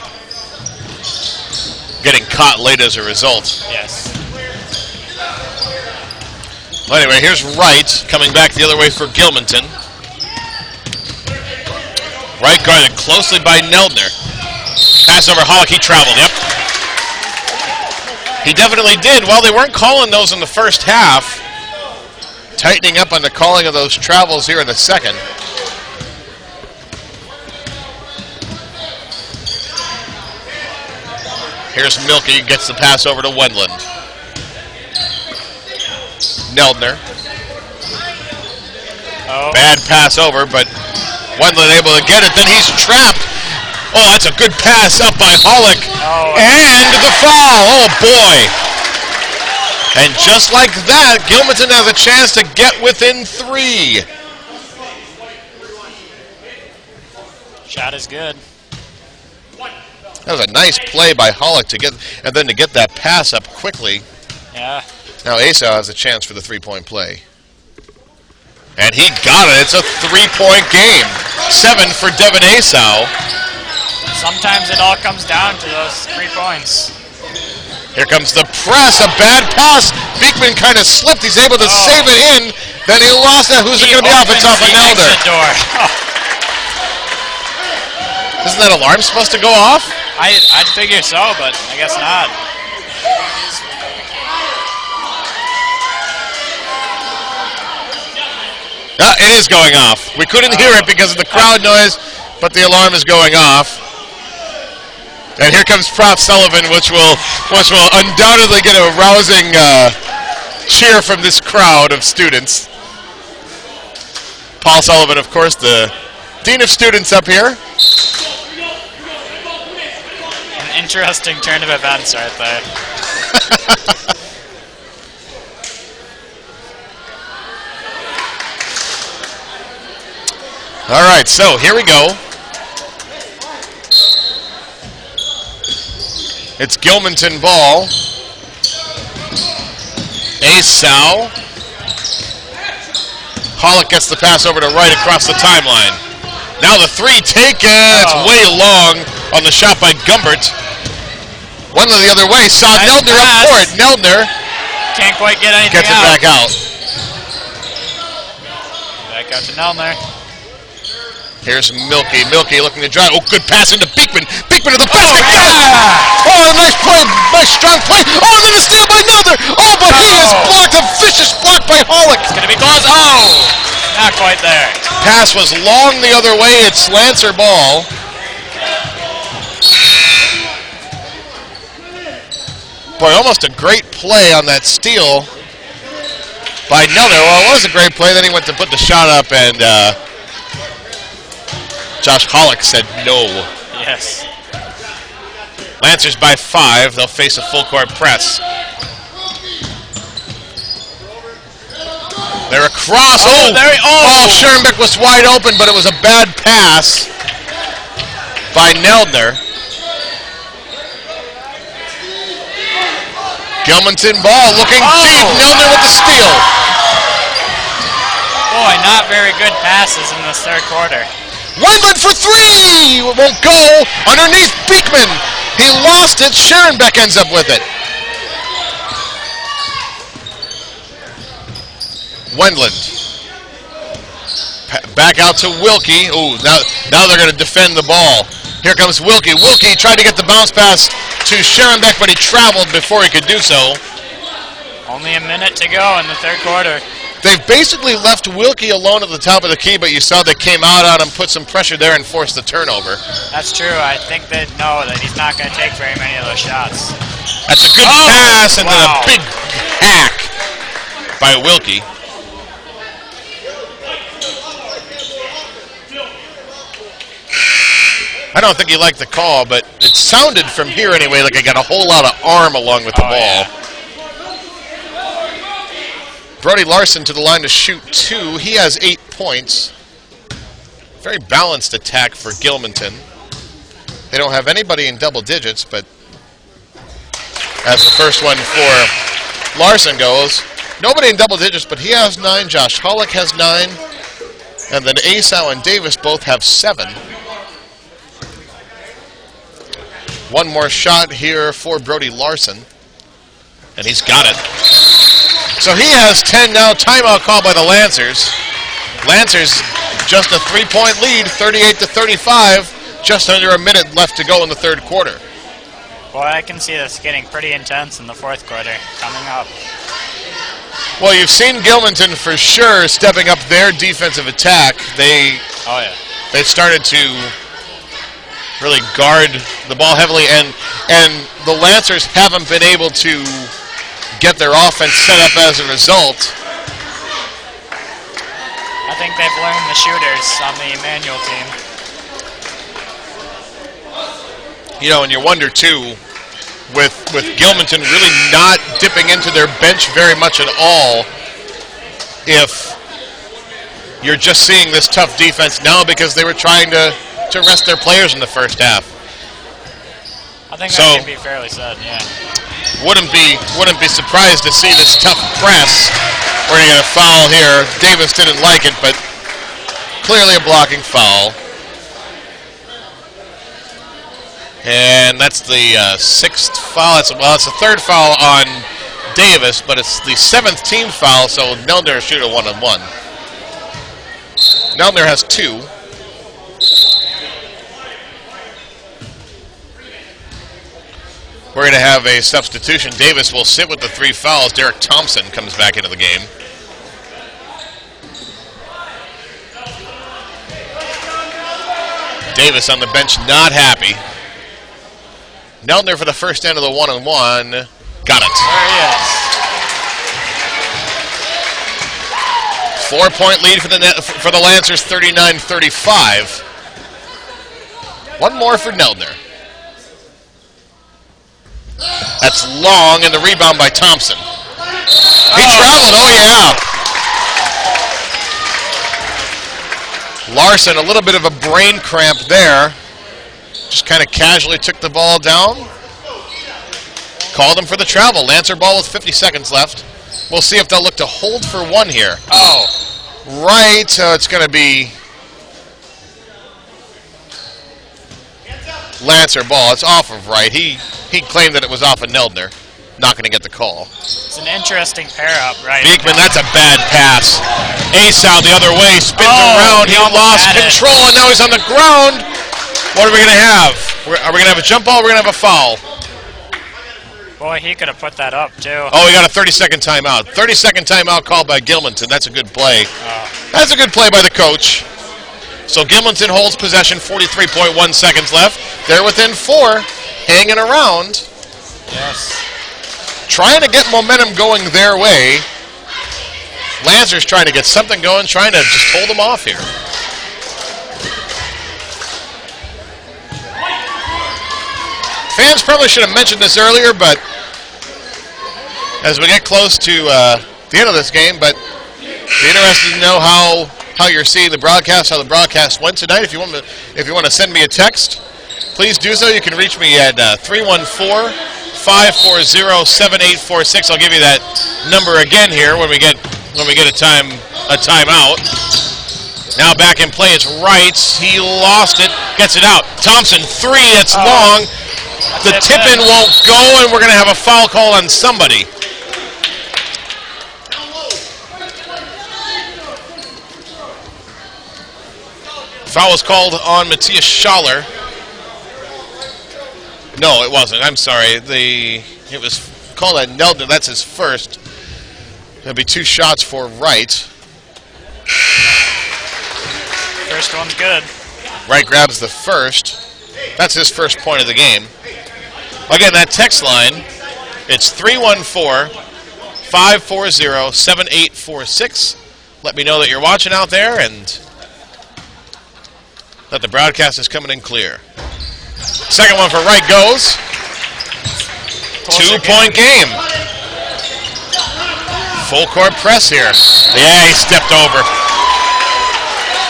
getting caught late as a result. Yes. Well, anyway, here's Wright coming back the other way for Gilmanton. Wright guarded closely by Neldner. Pass over Hawk, he traveled, yep. He definitely did. Well, they weren't calling those in the first half. Tightening up on the calling of those travels here in the second. Here's Milky, gets the pass over to Wendland. Neldner. Oh. Bad pass over, but Wendland able to get it. Then he's trapped. Oh, that's a good pass up by Hollick. Oh. And the foul. Oh, boy. And just like that, Gilmanton has a chance to get within 3. Shot is good. That was a nice play by Hollick to get, and then to get that pass up quickly. Yeah. Now Asau has a chance for the 3-point play. And he got it. It's a 3-point game. 7 for Devin Asau. Sometimes it all comes down to those 3 points. Here comes the press. A bad pass. Beekman kind of slipped. He's able to save it in. Then he lost it. Who's it going to be off? It's off of Nelder. Isn't that alarm supposed to go off? I'd figure so, but I guess not. It is going off. We couldn't hear it because of the crowd noise, but the alarm is going off. And here comes Prof. Sullivan, which will undoubtedly get a rousing cheer from this crowd of students. Paul Sullivan, of course, the Dean of Students up here. An interesting turn of events right there. All right, so here we go. It's Gilmanton ball. Asau. Hollick gets the pass over to Wright across the timeline. Now the 3 taken. It's way long on the shot by Gumbert. One the other way. Saw nice Neldner pass. Up for it. Neldner can't quite get anything gets it back out. Back out to Neldner. Here's Milky. Milky looking to drive. Oh, good pass into Beekman. Beekman to the basket. Yeah! Oh, nice play. Nice strong play. Oh, and then a steal by Nelder. Oh, but he is blocked. A vicious block by Hollick. It's going to be close. Oh, not quite there. Pass was long the other way. It's Lancer ball. Boy, almost a great play on that steal by Nelder. Well, it was a great play. Then he went to put the shot up, and Josh Hollick said no. Yes. Lancers by 5. They'll face a full court press. They're across. Schoenbeck was wide open, but it was a bad pass by Neldner. Gilmanton ball looking deep. Neldner with the steal. Boy, not very good passes in this third quarter. Wendland for three! It won't go. Underneath Beekman. He lost it. Schoenbeck ends up with it. Wendland. Back out to Wilkie. Ooh, now they're going to defend the ball. Here comes Wilkie. Wilkie tried to get the bounce pass to Schoenbeck, but he traveled before he could do so. Only a minute to go in the third quarter. They've basically left Wilkie alone at the top of the key, but you saw they came out on him, put some pressure there, and forced the turnover. That's true. I think they know that he's not going to take very many of those shots. That's a good pass, and then a big hack by Wilkie. I don't think he liked the call, but it sounded from here anyway like I got a whole lot of arm along with the ball. Yeah. Brody Larson to the line to shoot 2. He has 8 points. Very balanced attack for Gilmanton. They don't have anybody in double digits, but as the first one for Larson goes, nobody in double digits, but he has 9. Josh Hollick has 9. And then Asau and Davis both have 7. One more shot here for Brody Larson. And he's got it. So he has 10 now. Timeout call by the Lancers. Lancers just a 3-point lead, 38-35. Just under a minute left to go in the third quarter. Boy, I can see this getting pretty intense in the fourth quarter coming up. Well, you've seen Gilmanton for sure stepping up their defensive attack. They started to really guard the ball heavily, and the Lancers haven't been able to get their offense set up as a result. I think they've learned the shooters on the Emmanuel team. You know, and you wonder too, with Gilmanton really not dipping into their bench very much at all, if you're just seeing this tough defense now because they were trying to rest their players in the first half. I think that can be fairly said, yeah. Wouldn't be surprised to see this tough press. We're going to get a foul here. Davis didn't like it, but clearly a blocking foul. And that's the 6th foul. It's the 3rd foul on Davis, but it's the 7th team foul, so Neldner shoot a 1-on-1. Neldner has 2. We're going to have a substitution. Davis will sit with the 3 fouls. Derek Thompson comes back into the game. Davis on the bench, not happy. Neldner for the first end of the 1-on-1. Got it. There he is. 4-point lead for the Lancers, 39-35. One more for Neldner. That's long, and the rebound by Thompson. He traveled, Larson, a little bit of a brain cramp there. Just kind of casually took the ball down. Called him for the travel. Lancer ball with 50 seconds left. We'll see if they'll look to hold for 1 here. Right. It's going to be Lancer ball. It's off of right. He claimed that it was off of Neldner. Not going to get the call. It's an interesting pair-up, right? Beekman, that's a bad pass. Asau the other way, spins around. He lost control, and now he's on the ground. What are we going to have? Are we going to have a jump ball or are we going to have a foul? Boy, he could have put that up, too. Oh, we got a 30-second timeout. 30-second timeout called by Gilmanton. That's a good play. That's a good play by the coach. So Gilmanton holds possession, 43.1 seconds left. They're within 4, hanging around. Yes. Trying to get momentum going their way. Lancers trying to get something going, trying to just hold them off here. Fans probably should have mentioned this earlier, but as we get close to the end of this game, but Be interested to know how you're seeing the broadcast, how the broadcast went tonight. If you want to send me a text, please do so. You can reach me at 314-540-7846. I'll give you that number again here when we get a timeout. Now back in play, it's Wright. He lost it, gets it out. Thompson, three, it's long. The tip-in won't go, and we're going to have a foul call on somebody. Foul was called on Matthias Schaller. No, it wasn't. I'm sorry. It was called on Neldner. That's his first. There'll be 2 shots for Wright. First one's good. Wright grabs the first. That's his first point of the game. Again, that text line, it's 314-540-7846. Let me know that you're watching out there and that the broadcast is coming in clear. Second one for Wright goes. 2-point game. Full court press here. Yeah, he stepped over.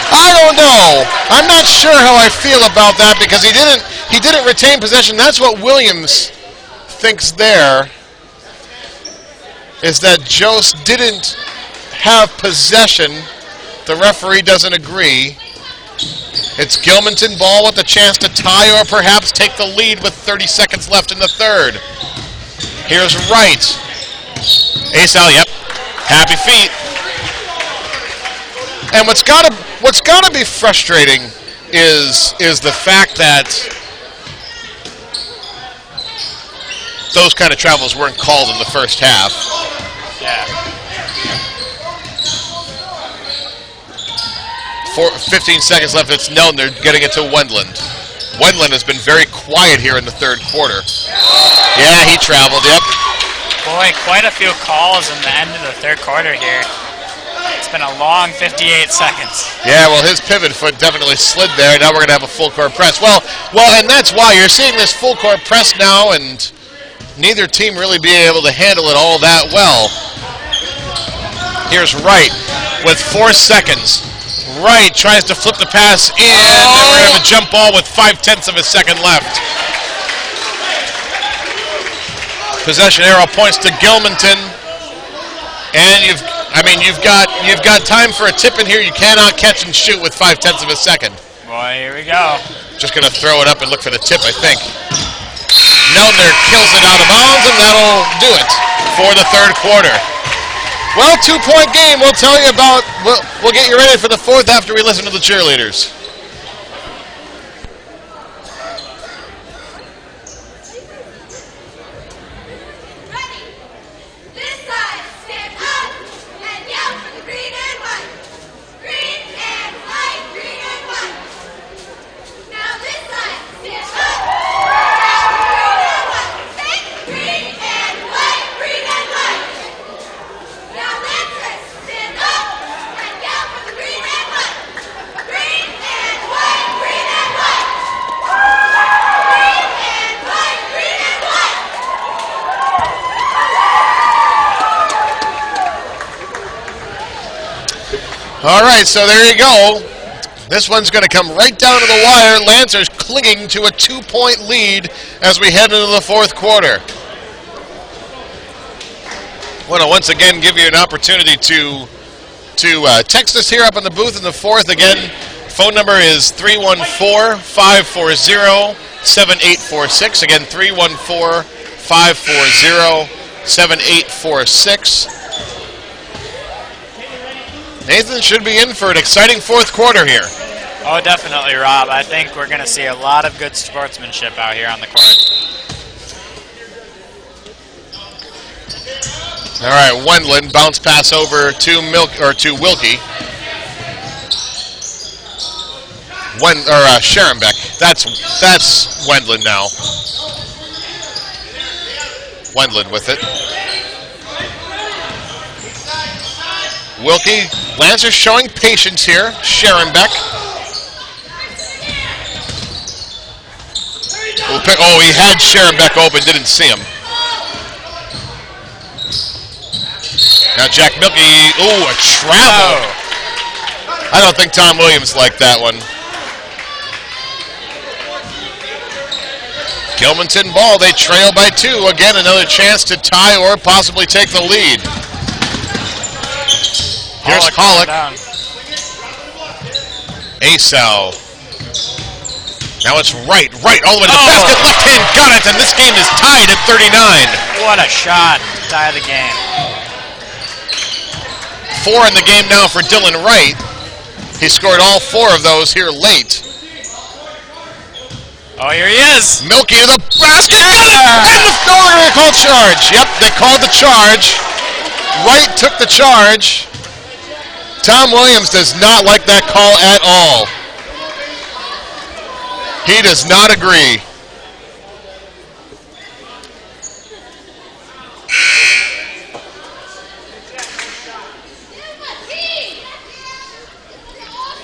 I don't know. I'm not sure how I feel about that because he didn't retain possession. That's what Williams thinks there, is that Jost didn't have possession. The referee doesn't agree. It's Gilmanton ball with a chance to tie or perhaps take the lead with 30 seconds left in the third. Here's Wright. Asal, yep. Happy feet. And what's gotta be frustrating is the fact that those kind of travels weren't called in the first half. Yeah. 15 seconds left. It's Neldner getting it to Wendland. Wendland has been very quiet here in the third quarter. Yeah, he traveled, yep. Boy, quite a few calls in the end of the third quarter here. It's been a long 58 seconds. Yeah, well, his pivot foot definitely slid there. Now we're going to have a full court press. Well, and that's why you're seeing this full court press now, and neither team really being able to handle it all that well. Here's Wright with 4 seconds. Wright tries to flip the pass in, and we're going to have a jump ball with 5/10 of a second left. Possession arrow points to Gilmanton, and you've got time for a tip in here. You cannot catch and shoot with 5/10 of a second. Boy, here we go. Just going to throw it up and look for the tip, I think. Neldner kills it out of bounds, and that'll do it for the third quarter. Well, 2-point game. We'll tell you about. We'll get you ready for the fourth after we listen to the cheerleaders. All right, so there you go. This one's going to come right down to the wire. Lancers clinging to a 2-point lead as we head into the fourth quarter. I want to once again give you an opportunity to text us here up in the booth in the fourth. Again, phone number is 314-540-7846. Again, 314-540-7846. Nathan should be in for an exciting fourth quarter here. Oh, definitely, Rob. I think we're going to see a lot of good sportsmanship out here on the court. All right, Wendland bounce pass over to Wilkie. Scherenbeck. That's Wendland now. Wendland with it. Wilkie, Lancers showing patience here. Scherenbeck. Oh, he had Scherenbeck open, didn't see him. Now Jack Milky, ooh, a travel. I don't think Tom Williams liked that one. Gilmanton ball, they trail by 2. Again, another chance to tie or possibly take the lead. Here's Pollock. Asau. Now it's right, all the way to the basket. Left hand got it, and this game is tied at 39. What a shot. Tie the game. 4 in the game now for Dylan Wright. He scored all 4 of those here late. Oh, here he is. Milky to the basket. Got it! And the they're called charge. Yep, they called the charge. Wright took the charge. Tom Williams does not like that call at all. He does not agree.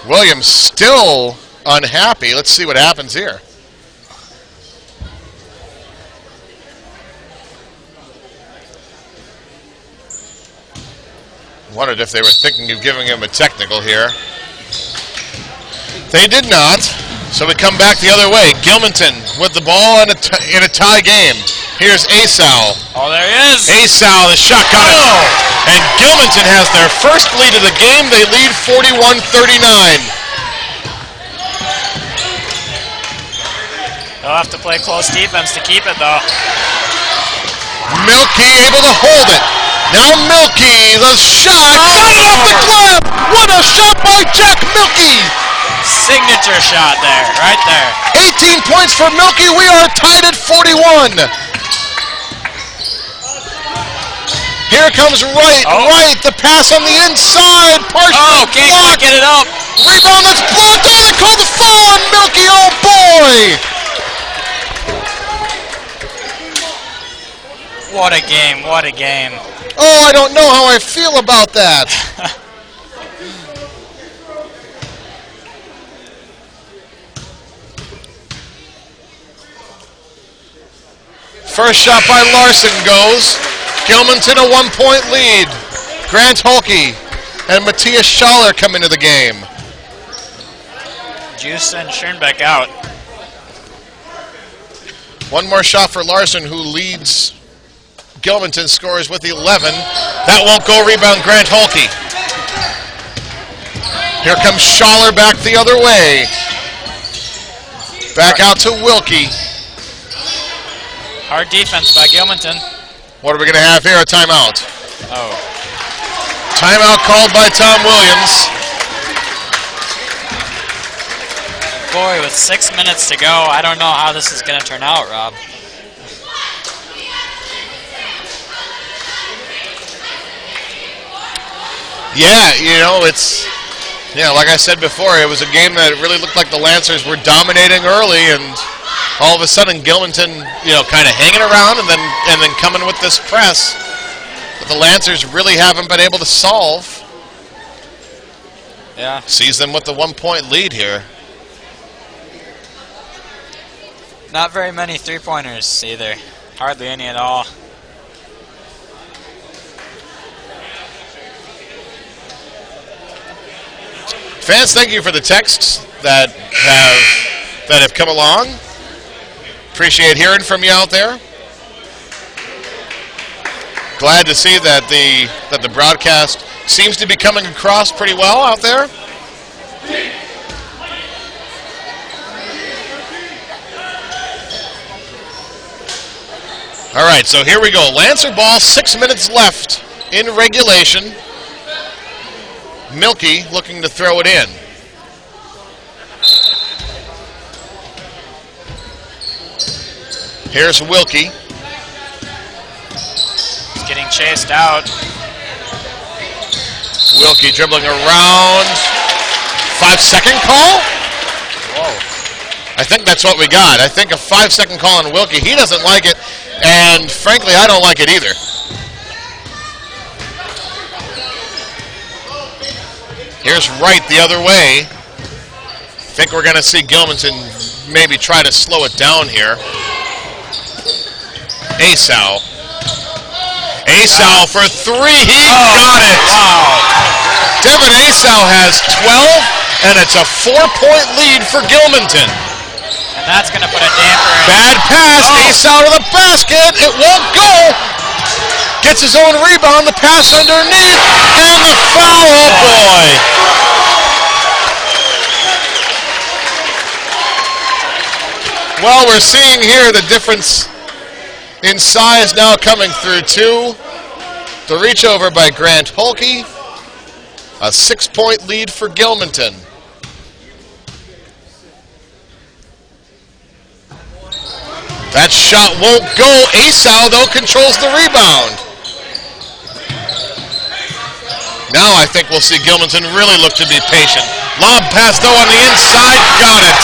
Williams still unhappy. Let's see what happens here. Wondered if they were thinking of giving him a technical here. They did not. So we come back the other way. Gilmanton with the ball in a tie game. Here's Asau. Oh, there he is. Asau, the shot got it. And Gilmanton has their first lead of the game. They lead 41-39. They'll have to play close defense to keep it, though. Milky able to hold it. Now Milky, the shot. Got it off the glove. What a shot by Jack Milky. Signature shot there, right there. 18 points for Milky. We are tied at 41. Here comes Wright. Wright, the pass on the inside. Partially can't blocked. Get it up. Rebound that's blocked. Oh, they called the foul on Milky. Oh, boy. What a game. What a game. Oh, I don't know how I feel about that. First shot by Larson goes. Gilmanton a 1-point lead. Grant Holke and Matthias Schaller come into the game. Juice and Schoenbeck out. One more shot for Larson, who leads Gilmanton, scores with 11. That won't go. Rebound Grant Holke. Here comes Schaller back the other way. Back out to Wilkie. Hard defense by Gilmanton. What are we going to have here? A timeout. Oh. Timeout called by Tom Williams. Boy, with 6 minutes to go, I don't know how this is going to turn out, Rob. Yeah, you know, it's, like I said before, it was a game that really looked like the Lancers were dominating early, and all of a sudden Gilmanton, kind of hanging around and then coming with this press that the Lancers really haven't been able to solve. Yeah. Sees them with the 1-point lead here. Not very many three-pointers either. Hardly any at all. Fans, thank you for the texts that have come along. Appreciate hearing from you out there. Glad to see that the broadcast seems to be coming across pretty well out there. All right, so here we go. Lancer ball, 6 minutes left in regulation. Milky looking to throw it in. Here's Wilkie. He's getting chased out. Wilkie dribbling around. 5-second call? Whoa. I think that's what we got. I think a 5-second call on Wilkie. He doesn't like it, and frankly, I don't like it either. Here's Wright the other way. I think we're going to see Gilmanton maybe try to slow it down here. Asau. Asau for three. He got it. Wow. Devin Asau has 12, and it's a 4-point lead for Gilmanton. And that's going to put a damper in. Bad pass. Asau to the basket. It won't go. Gets his own rebound. The pass underneath. And the foul. Oh, boy. Well, we're seeing here the difference in size now coming through, too. The reach over by Grant Holke. A 6-point lead for Gilmanton. That shot won't go. Asau, though, controls the rebound. Now I think we'll see Gilmanton really look to be patient. Lob pass, though, on the inside. Got it.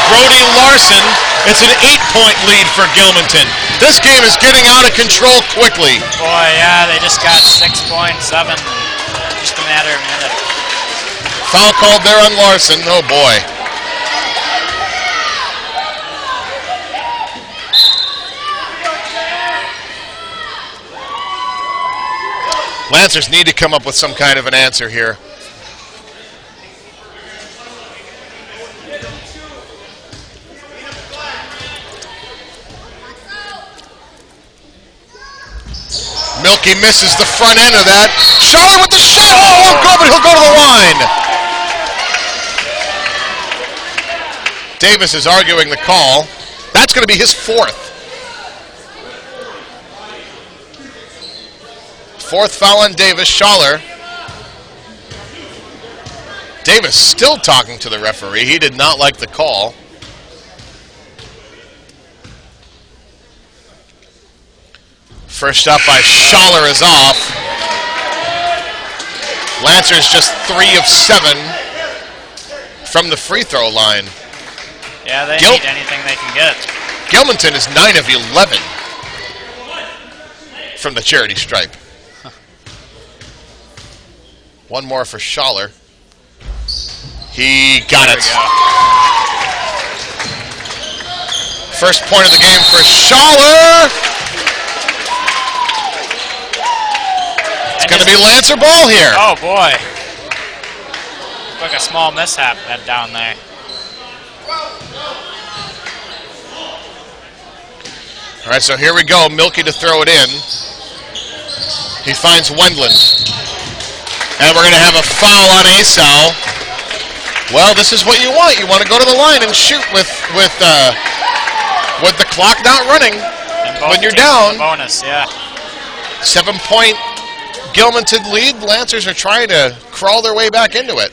Brody Larson. It's an 8-point lead for Gilmanton. This game is getting out of control quickly. Boy, yeah, they just got 6.7 in just a matter of a minute. Foul called there on Larson. Oh, boy. Lancers need to come up with some kind of an answer here. Milky misses the front end of that. Charlotte with the shot. Oh, won't go, but he'll go to the line. Davis is arguing the call. That's going to be his fourth. Fourth foul on Davis. Schaller. Davis still talking to the referee. He did not like the call. First shot by Schaller is off. Lancers just 3 of 7 from the free throw line. Yeah, they need anything they can get. Gilmanton is 9 of 11 from the charity stripe. One more for Schaller. He got it. First point of the game for Schaller. It's going to be Lancer ball here. Oh, boy. Like a small mishap down there. All right, so here we go. Milky to throw it in. He finds Wendland. And we're going to have a foul on Asau. Well, this is what you want. You want to go to the line and shoot with the clock not running when you're down. Bonus, yeah. 7-point Gilmanton lead. Lancers are trying to crawl their way back into it.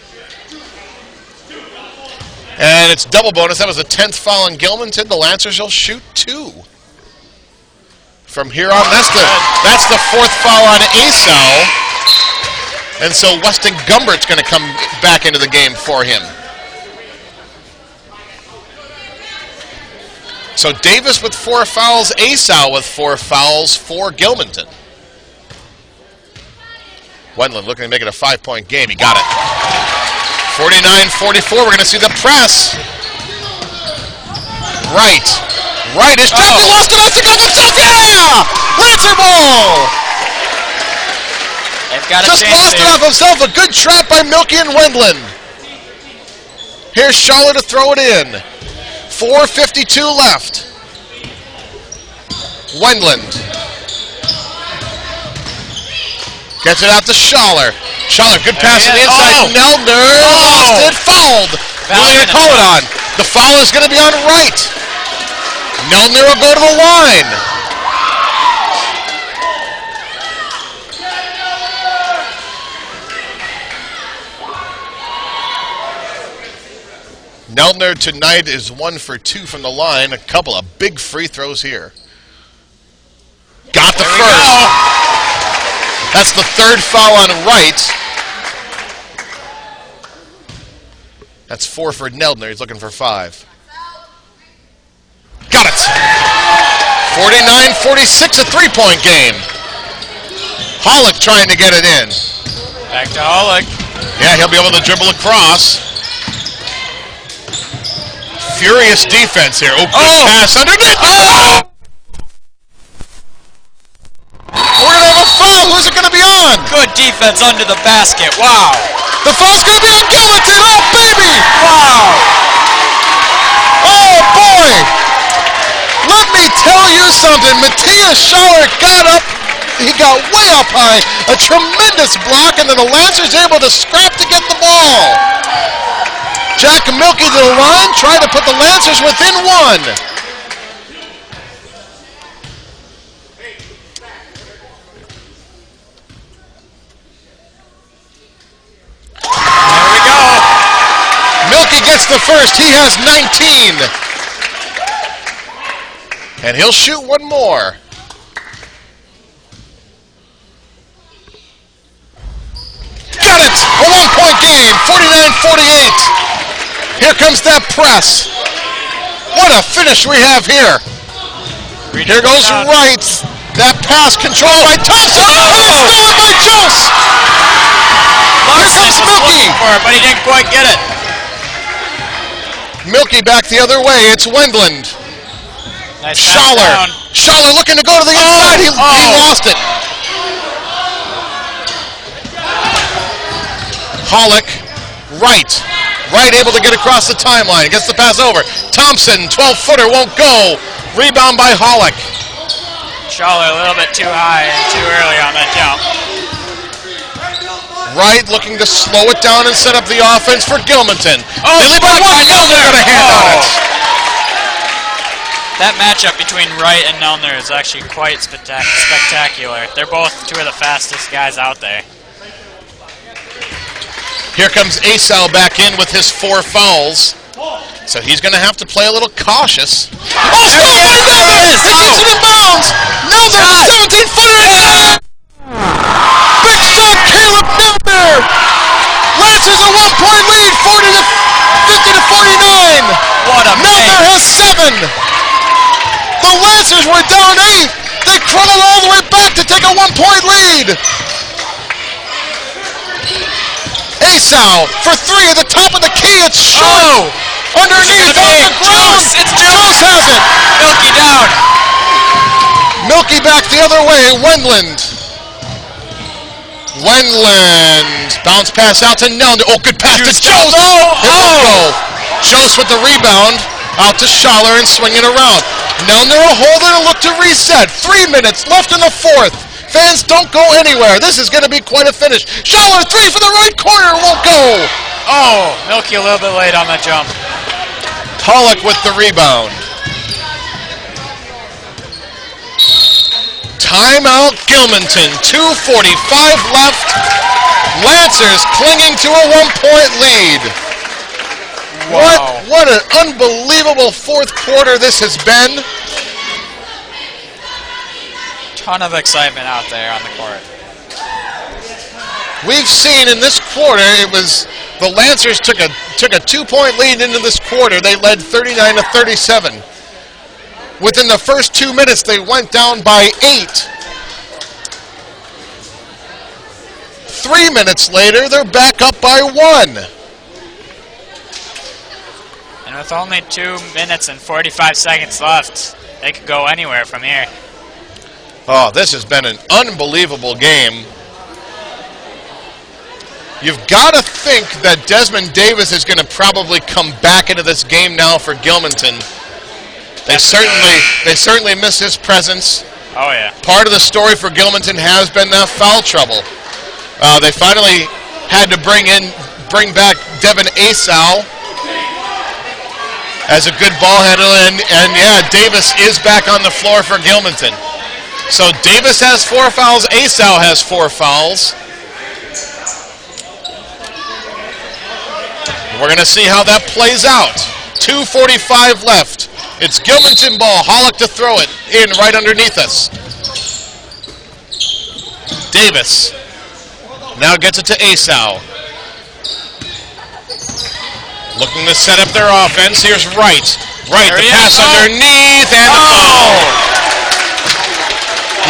And it's double bonus. That was the 10th foul on Gilmanton. The Lancers will shoot 2. From here on, that's the 4th foul on Asau. And so Weston Gumbert's going to come back into the game for him. So Davis with 4 fouls, Asau with 4 fouls for Gilmanton. Wendland looking to make it a 5-point game. He got it. 49-44. We're going to see the press. Right is trapped. He lost it. Has to go himself. Yeah! Lancer ball. They've got Just lost it off himself. A good trap by Milky and Wendland. Here's Schaller to throw it in. 4:52 left. Wendland. Gets it out to Schaller. Schaller, good pass to the inside. Neldner lost it. Fouled. Who are they going to call it on? The foul is going to be on Wright. Neldner will go to the line. Neldner tonight is 1 for 2 from the line. A couple of big free throws here. Got the first. That's the 3rd foul on Wright. That's 4 for Neldner. He's looking for 5. Got it. 49-46, a 3-point game. Hollick trying to get it in. Back to Hollick. Yeah, he'll be able to dribble across. Furious defense here. Oh, good pass underneath. Oh! We're going to have a defense under the basket. Wow. The foul's going to be on Gilmanton. Oh, baby! Wow. Oh, boy! Let me tell you something. Matthias Schaller got up. He got way up high. A tremendous block, and then the Lancers able to scrap to get the ball. Jack Milky to the line, trying to put the Lancers within one. There we go. Milky gets the first. He has 19. And he'll shoot one more. Got it! A one-point game, 49-48. Here comes that press. What a finish we have here. Here goes Wright. That pass controlled by Thompson. Oh! And stolen by Jose. Here comes Milky. For it, but he didn't quite get it. Milky back the other way. It's Wendland. Nice Schaller. Schaller looking to go to the inside. He lost it. Hollick. Wright able to get across the timeline. Gets the pass over. Thompson, 12-footer, won't go. Rebound by Hollick. Schaller a little bit too high and too early on that jump. Wright looking to slow it down and set up the offense for Gilmanton. Oh, they lead by one. Milner got a hand on it. That matchup between Wright and Milner is actually quite spectacular. They're both two of the fastest guys out there. Here comes Asal back in with his 4 fouls. So he's going to have to play a little cautious. Oh, stolen by Milner! He gets it in bounds! Milner, 17-footer! Big shot, Caleb Milner! Lancers a 1-point lead, 50-49. What a Milner has 7. The Lancers were down 8. They crawled all the way back to take a 1-point lead. Asal for 3 at the top of the key. It's short. Underneath on the ground. Jose has it. Milky down. Milky back the other way. Wendland. Bounce pass out to Nelner. Oh, good pass to Jose. Jose with the rebound. Out to Schaller and swinging around. Nelner will hold it and look to reset. 3 minutes left in the 4th. Fans, don't go anywhere. This is going to be quite a finish. Schaller, 3 for the right corner. Won't go. Oh, Milky a little bit late on that jump. Hollick with the rebound. Timeout Gilmanton. 2:45 left. Lancers clinging to a 1-point lead. Wow. What an unbelievable 4th quarter this has been. Ton of excitement out there on the court. We've seen in this quarter, it was the Lancers took a 2-point lead into this quarter. They led 39-37. Within the first 2 minutes, they went down by 8. 3 minutes later, they're back up by 1. And with only 2 minutes and 45 seconds left, they could go anywhere from here. Oh, this has been an unbelievable game. You've got to think that Desmond Davis is going to probably come back into this game now for Gilmanton. They certainly miss his presence. Oh, yeah. Part of the story for Gilmanton has been that foul trouble. They finally had to bring back Devin Asal as a good ball handler, and yeah, Davis is back on the floor for Gilmanton. So Davis has 4 fouls, Asal has 4 fouls. We're going to see how that plays out. 2:45 left. It's Gilmanton ball. Hollick to throw it in right underneath us. Davis now gets it to Asal. Looking to set up their offense. Here's Wright. Wright, the pass underneath and the foul.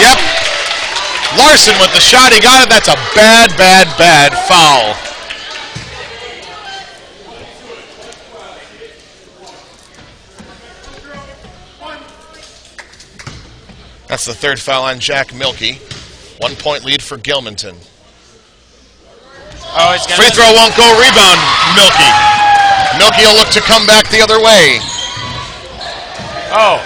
Yep. Larson with the shot. He got it. That's a bad foul. That's the 3rd foul on Jack Milky. 1-point lead for Gilmanton. Oh, he's gonna Free throw won't go. Rebound, Milky. Milky will look to come back the other way. Oh.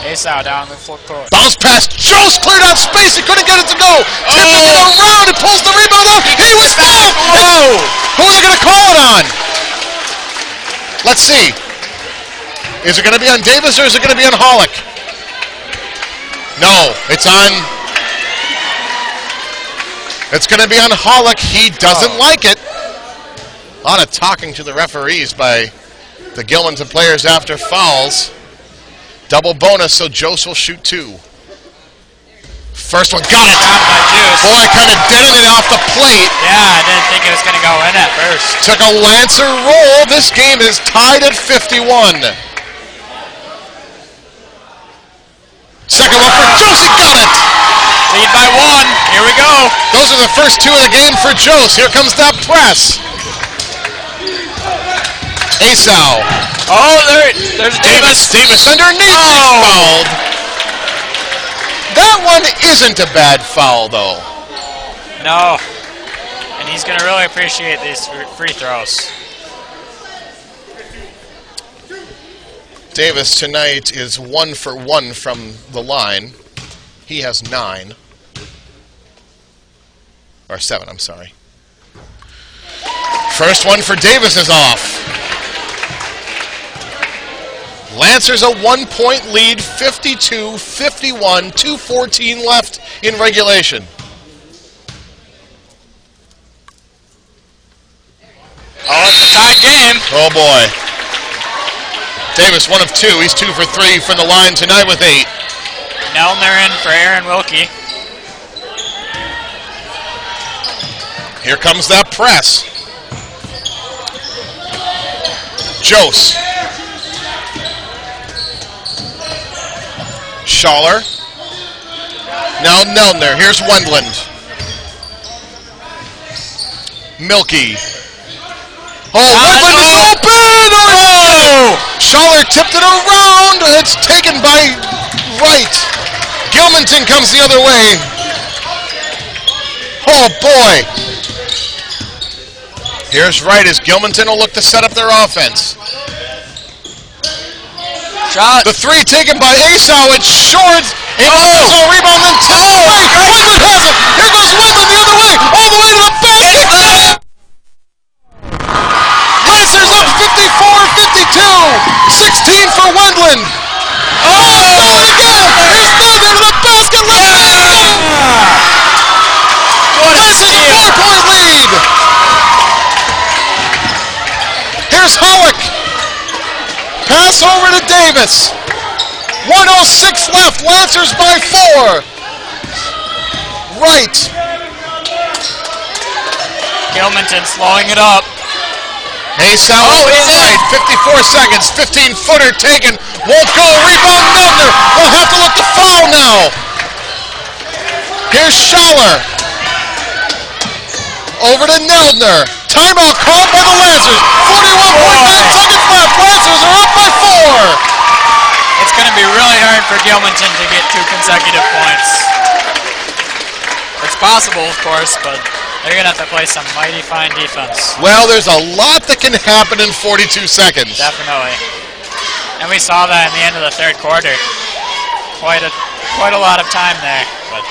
Ace-Ow down the full court. Bounce pass. Jost cleared out space. He couldn't get it to go. Tipped it around and pulls the rebound out. He was fouled. Whoa. Who are they going to call it on? Let's see. Is it going to be on Davis or is it going to be on Hollick? No, it's on. It's going to be on Hollick. He doesn't like it. A lot of talking to the referees by the Gilmanton players after fouls. Double bonus, so Jost will shoot 2. First one, got it. Boy, kind of deaded it off the plate. Yeah, I didn't think it was going to go in at first. Took a Lancer roll. This game is tied at 51. Second one for Jost. He got it. Lead by 1. Here we go. Those are the first 2 of the game for Jost. Here comes that press. Ace-Ow. Oh, there's Davis. Davis underneath. Oh. Fouled. That one isn't a bad foul, though. No. And he's going to really appreciate these free throws. Davis tonight is 1 for 1 from the line. He has 9. Or 7, I'm sorry. First one for Davis is off. Lancers a 1-point lead, 52-51, 2:14 left in regulation. Oh, it's a tied game. Oh boy. Davis 1 of 2. He's 2 for 3 from the line tonight with 8. Nelner in for Aaron Wilkie. Here comes that press. Jost. Schaller. Now Nelner. Here's Wendland. Milky. Oh, Wendland is open! Oh! Schaller tipped it around. It's taken by Wright. Gilmanton comes the other way. Oh, boy. Here's Wright as Gilmanton will look to set up their offense. Shot. The 3 taken by Ace-Ow. It's short. Ace-Ow rebound, then tipped away. Wendland has it. Here goes Wendland the other way. All the way to the basket. Lancers up 54-52. 16 for Wendland. Oh, again. Here's Nelner to the basket. Lancers a 4-point lead. Here's Hollick. Pass over to Davis. 1:06 left. Lancers by 4. Right. Gilmanton slowing it up. Ace-Ow right. 54 seconds. 15-footer taken. Won't go. Rebound Nelner. We'll have to look to foul now. Here's Schaller. Over to Nelner. Timeout called by the Lancers. 41.9 seconds left. Lancers are up by 4. It's going to be really hard for Gilmanton to get 2 consecutive points. It's possible, of course, but they're going to have to play some mighty fine defense. Well, there's a lot that can happen in 42 seconds. Definitely. And we saw that in the end of the third quarter. Quite a lot of time there. But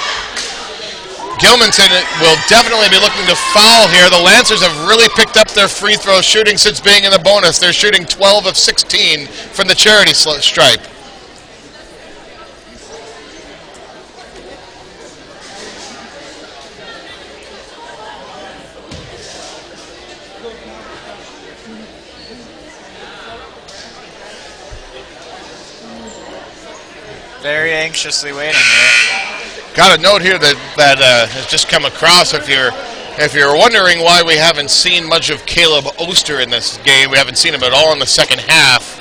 Gilmanton will definitely be looking to foul here. The Lancers have really picked up their free throw shooting since being in the bonus. They're shooting 12 of 16 from the charity stripe. very anxiously waiting here. Got a note here that has just come across. If you're wondering why we haven't seen much of Caleb Oster in this game, we haven't seen him at all in the second half.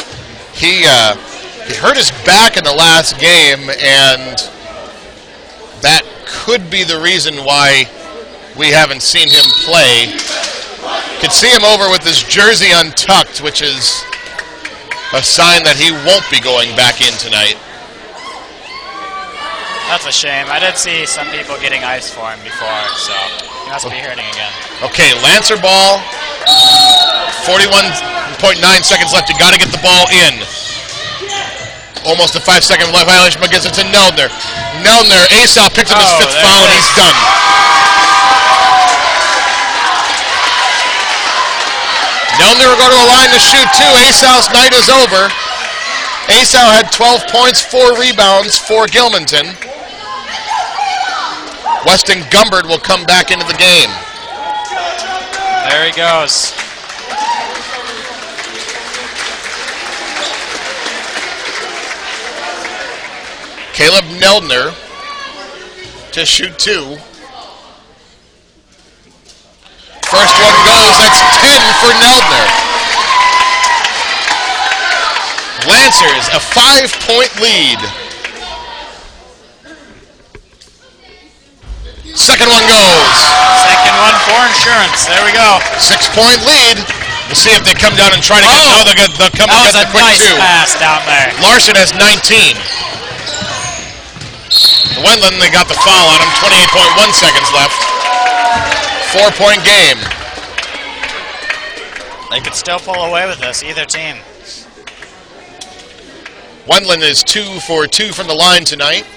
He hurt his back in the last game, and that could be the reason why we haven't seen him play. Could see him over with his jersey untucked, which is a sign that he won't be going back in tonight. That's a shame. I did see some people getting ice for him before, so he must be hurting again. Okay, Lancer ball. 41.9 seconds left. You got to get the ball in. Almost a 5-second violation, but gets it to Neldner. Neldner, Asal picks up his 5th foul, and he's done. Neldner will go to the line to shoot 2. Asal's night is over. Asal had 12 points, 4 rebounds for Gilmanton. Weston Gumbard will come back into the game. There he goes. Caleb Neldner to shoot 2. First one goes. That's 10 for Neldner. Lancers, a 5-point lead. Second one goes. Second one for insurance. There we go. 6-point lead. We'll see if they come down and try to get. No, they'll come and get the quick 2. That was a nice pass down there. Larson has 19. Wendland, they got the foul on him. 28.1 seconds left. 4-point game. They could still pull away with this, either team. Wendland is 2 for 2 from the line tonight.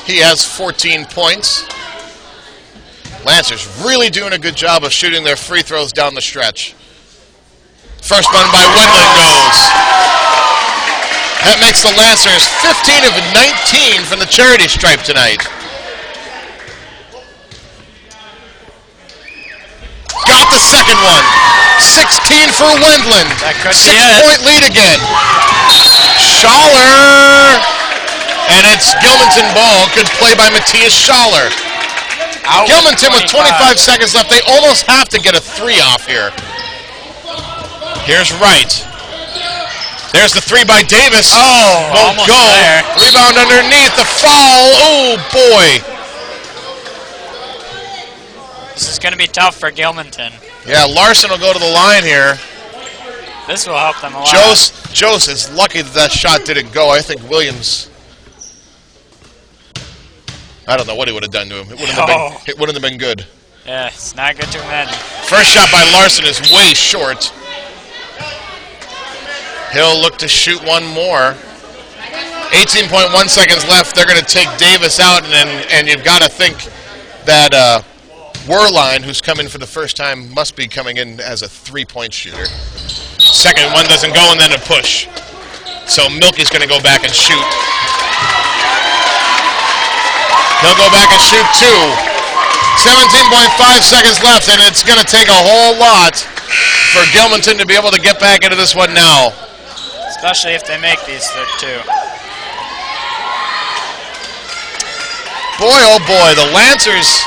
He has 14 points. Lancers really doing a good job of shooting their free throws down the stretch. First one by Wendland goes. That makes the Lancers 15 of 19 from the charity stripe tonight. Got the second one. 16 for Wendland. That could be 6-point lead again. Schaller. And it's Gilmanton ball. Good play by Matthias Schaller. Gilmanton with 25 seconds left. They almost have to get a 3 off here. Here's Wright. There's the 3 by Davis. Oh, won't go. There. Rebound underneath. The foul. Oh, boy. This is going to be tough for Gilmanton. Yeah, Larson will go to the line here. This will help them a lot. Jose is lucky that shot didn't go. I think Williams, I don't know what he would have done to him. It wouldn't have been good. Yeah, it's not good to win. First shot by Larson is way short. He'll look to shoot one more. 18.1 seconds left. They're going to take Davis out, and you've got to think that Werline, who's come in for the first time, must be coming in as a 3-point shooter. Second one doesn't go, and then a push. So Milky's going to go back and shoot. He'll go back and shoot 2. 17.5 seconds left, and it's going to take a whole lot for Gilmanton to be able to get back into this one now. Especially if they make these 2. Boy, oh boy, the Lancers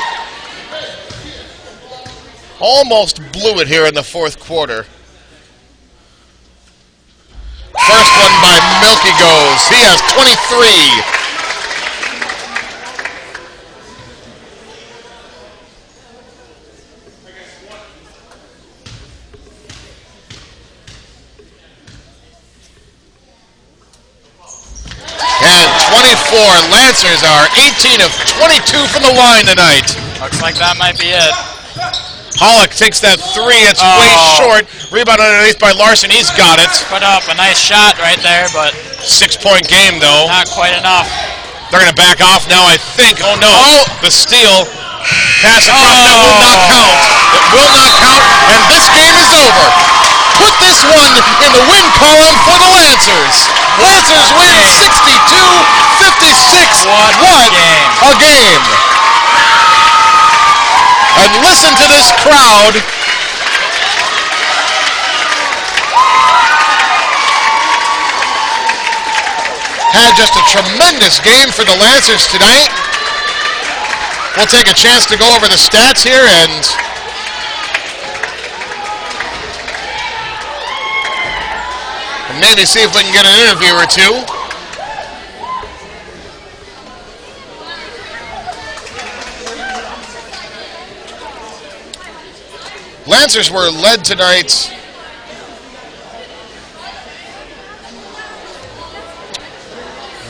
almost blew it here in the 4th quarter. First one by Milky goes. He has 23. And 24. Lancers are 18 of 22 from the line tonight. Looks like that might be it. Pollock takes that 3. It's way short. Rebound underneath by Larson. He's got it. Put up a nice shot right there, but 6-point game, though. not quite enough. They're going to back off now, I think. Oh, no. Oh, the steal. Pass across. That will not count. It will not count, and this game is over. Put this one in the win column for the Lancers. Lancers win 62-56. What a game. And listen to this crowd. Had just a tremendous game for the Lancers tonight. We'll take a chance to go over the stats here and maybe see if we can get an interview or 2. Lancers were led tonight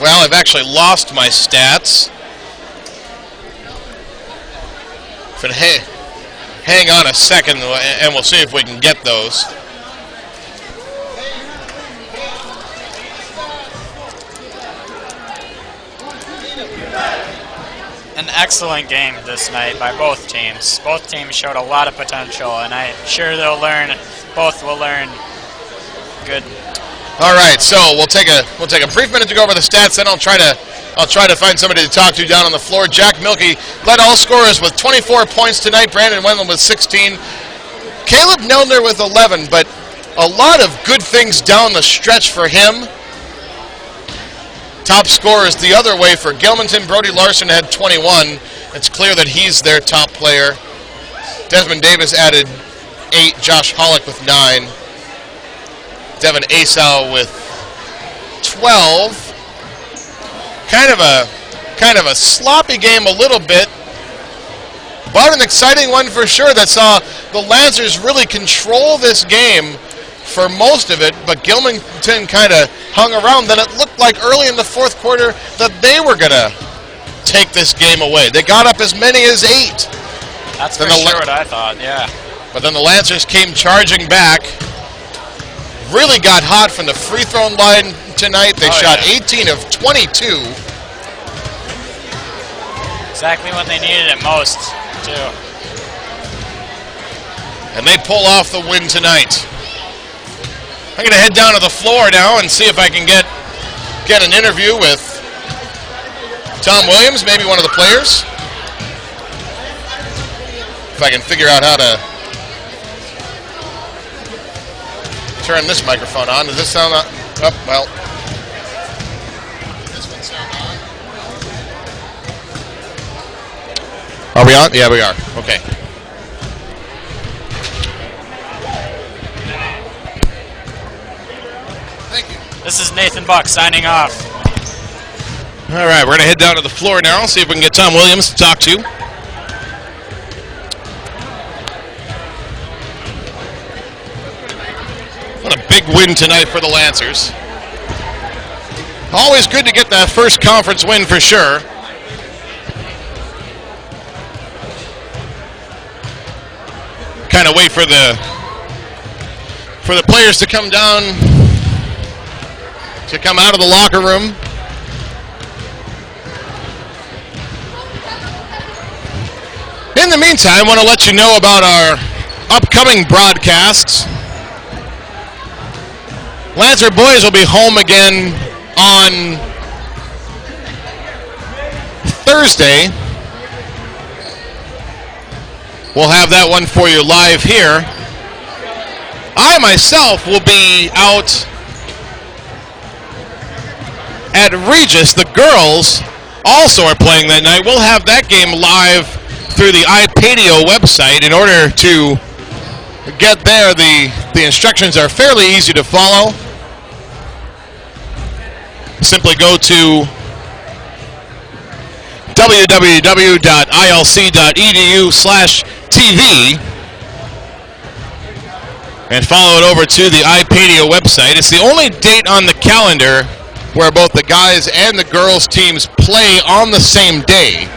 well, I've actually lost my stats. But hey, hang on a second, and we'll see if we can get those. An excellent game this night by both teams. Both teams showed a lot of potential, and I'm sure both will learn good. All right, so we'll take a brief minute to go over the stats, then I'll try to find somebody to talk to down on the floor. Jack Milkey led all scorers with 24 points tonight. Brandon Wendland with 16. Caleb Neldner with 11, but a lot of good things down the stretch for him. Top scorers the other way for Gilmanton. Brody Larson had 21. It's clear that he's their top player. Desmond Davis added 8. Josh Hollick with 9. Devin Asau with 12. Kind of a sloppy game a little bit, but an exciting one for sure that saw the Lancers really control this game for most of it, but Gilmanton kind of hung around. Then it looked like early in the fourth quarter that they were going to take this game away. They got up as many as 8. That's for sure what I thought, yeah. But then the Lancers came charging back. Really got hot from the free throw line tonight. They shot 18 of 22. Exactly when they needed it most, too. And they pull off the win tonight. I'm going to head down to the floor now and see if I can get an interview with Tom Williams, maybe one of the players. If I can figure out how to turn this microphone on. Does this sound up? Oh, well. Does this one sound on? Are we on? Yeah, we are. Okay. Thank you. This is Nathan Buck signing off. All right, we're going to head down to the floor now, see if we can get Tom Williams to talk to. What a big win tonight for the Lancers. Always good to get that first conference win for sure. Kind of wait for the players to come down, to come out of the locker room. In the meantime, I want to let you know about our upcoming broadcasts. Lancer boys will be home again on Thursday. We'll have that one for you live here. I myself will be out at Regis. The girls also are playing that night. We'll have that game live through the iPadio website. In order to get there, the instructions are fairly easy to follow. Simply go to www.ilc.edu/TV and follow it over to the iPadio website. It's the only date on the calendar where both the guys and the girls teams play on the same day.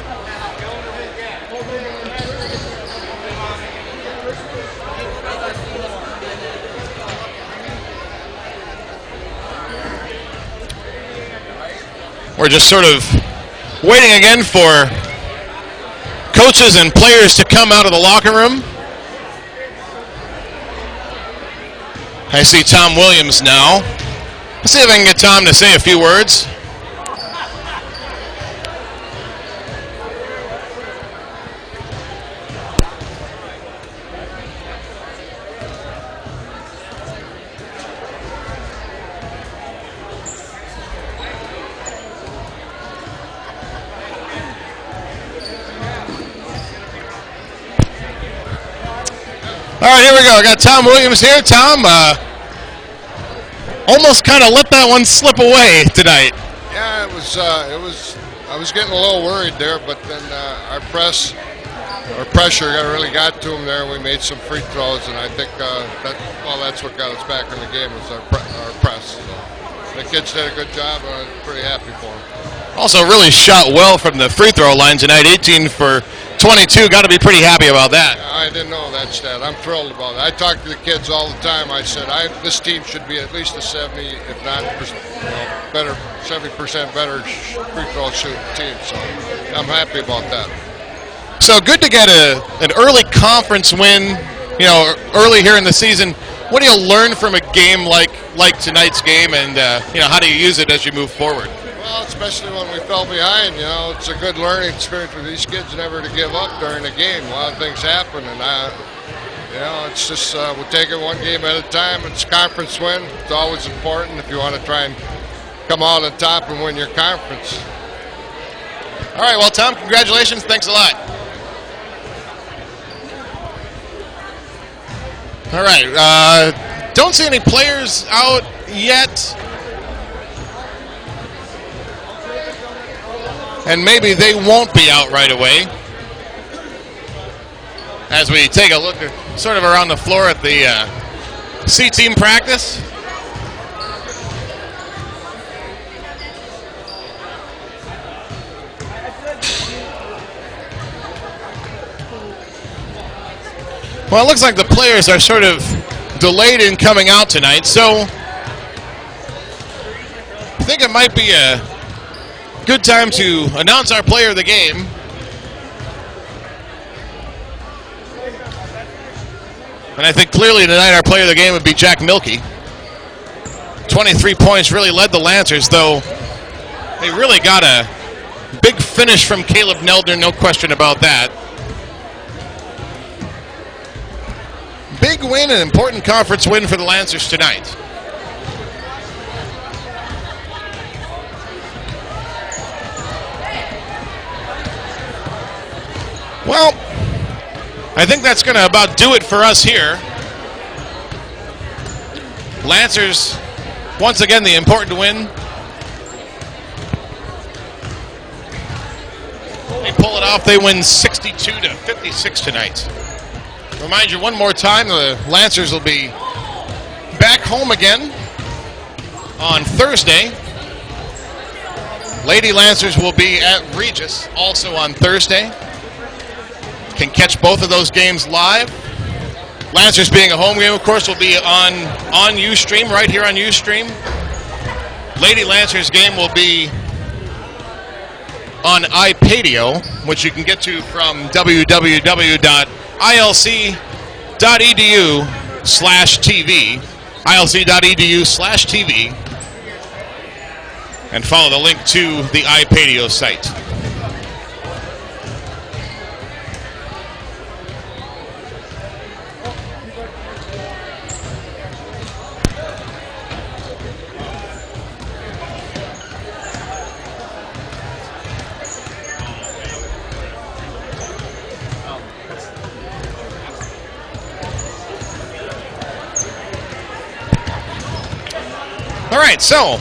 We're just sort of waiting again for coaches and players to come out of the locker room. I see Tom Williams now. Let's see if I can get Tom to say a few words. All right, here we go. I got Tom Williams here. Tom, almost kind of let that one slip away tonight. Yeah, it was. I was getting a little worried there, but then our pressure really got to him there. We made some free throws, and I think that's what got us back in the game was our press. So the kids did a good job, and I was pretty happy for them. Also, really shot well from the free throw line tonight. 18 for 22. Got to be pretty happy about that. I didn't know that stat. I'm thrilled about it. I talk to the kids all the time. I said, this team should be at least a 70, if not better, 70% better free throw shooting team. So I'm happy about that. So good to get an early conference win, early here in the season. What do you learn from a game like tonight's game, and how do you use it as you move forward? Well, especially when we fell behind, it's a good learning experience for these kids never to give up during the game. A lot of things happen, and it's just we take it one game at a time. It's a conference win. It's always important if you want to try and come out on top and win your conference. All right, well, Tom, congratulations. Thanks a lot. All right, don't see any players out yet. And maybe they won't be out right away. As we take a look sort of around the floor at the C-team practice. Well, it looks like the players are sort of delayed in coming out tonight, so I think it might be a good time to announce our player of the game. And I think clearly tonight our player of the game would be Jack Milkey. 23 points, really led the Lancers, though they really got a big finish from Caleb Neldner, no question about that. Big win, an important conference win for the Lancers tonight. Well, I think that's going to about do it for us here. Lancers, once again, the important win. They pull it off. They win 62-56 tonight. Remind you one more time, the Lancers will be back home again on Thursday. Lady Lancers will be at Regis also on Thursday. Can catch both of those games live. Lancers being a home game, of course, will be on Ustream, right here on Ustream. Lady Lancers game will be on iPadio, which you can get to from www.ilc.edu/TV, ilc.edu/TV, and follow the link to the iPadio site. All right, so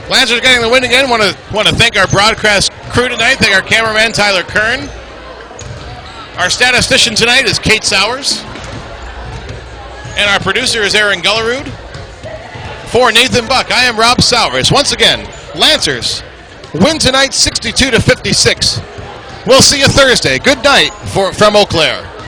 Lancers getting the win again. Want to thank our broadcast crew tonight. Thank our cameraman Tyler Kern. Our statistician tonight is Kate Sowers, and our producer is Aaron Gullerud. For Nathan Buck, I am Rob Sowers. Once again, Lancers win tonight 62-56. We'll see you Thursday. Good night from Eau Claire.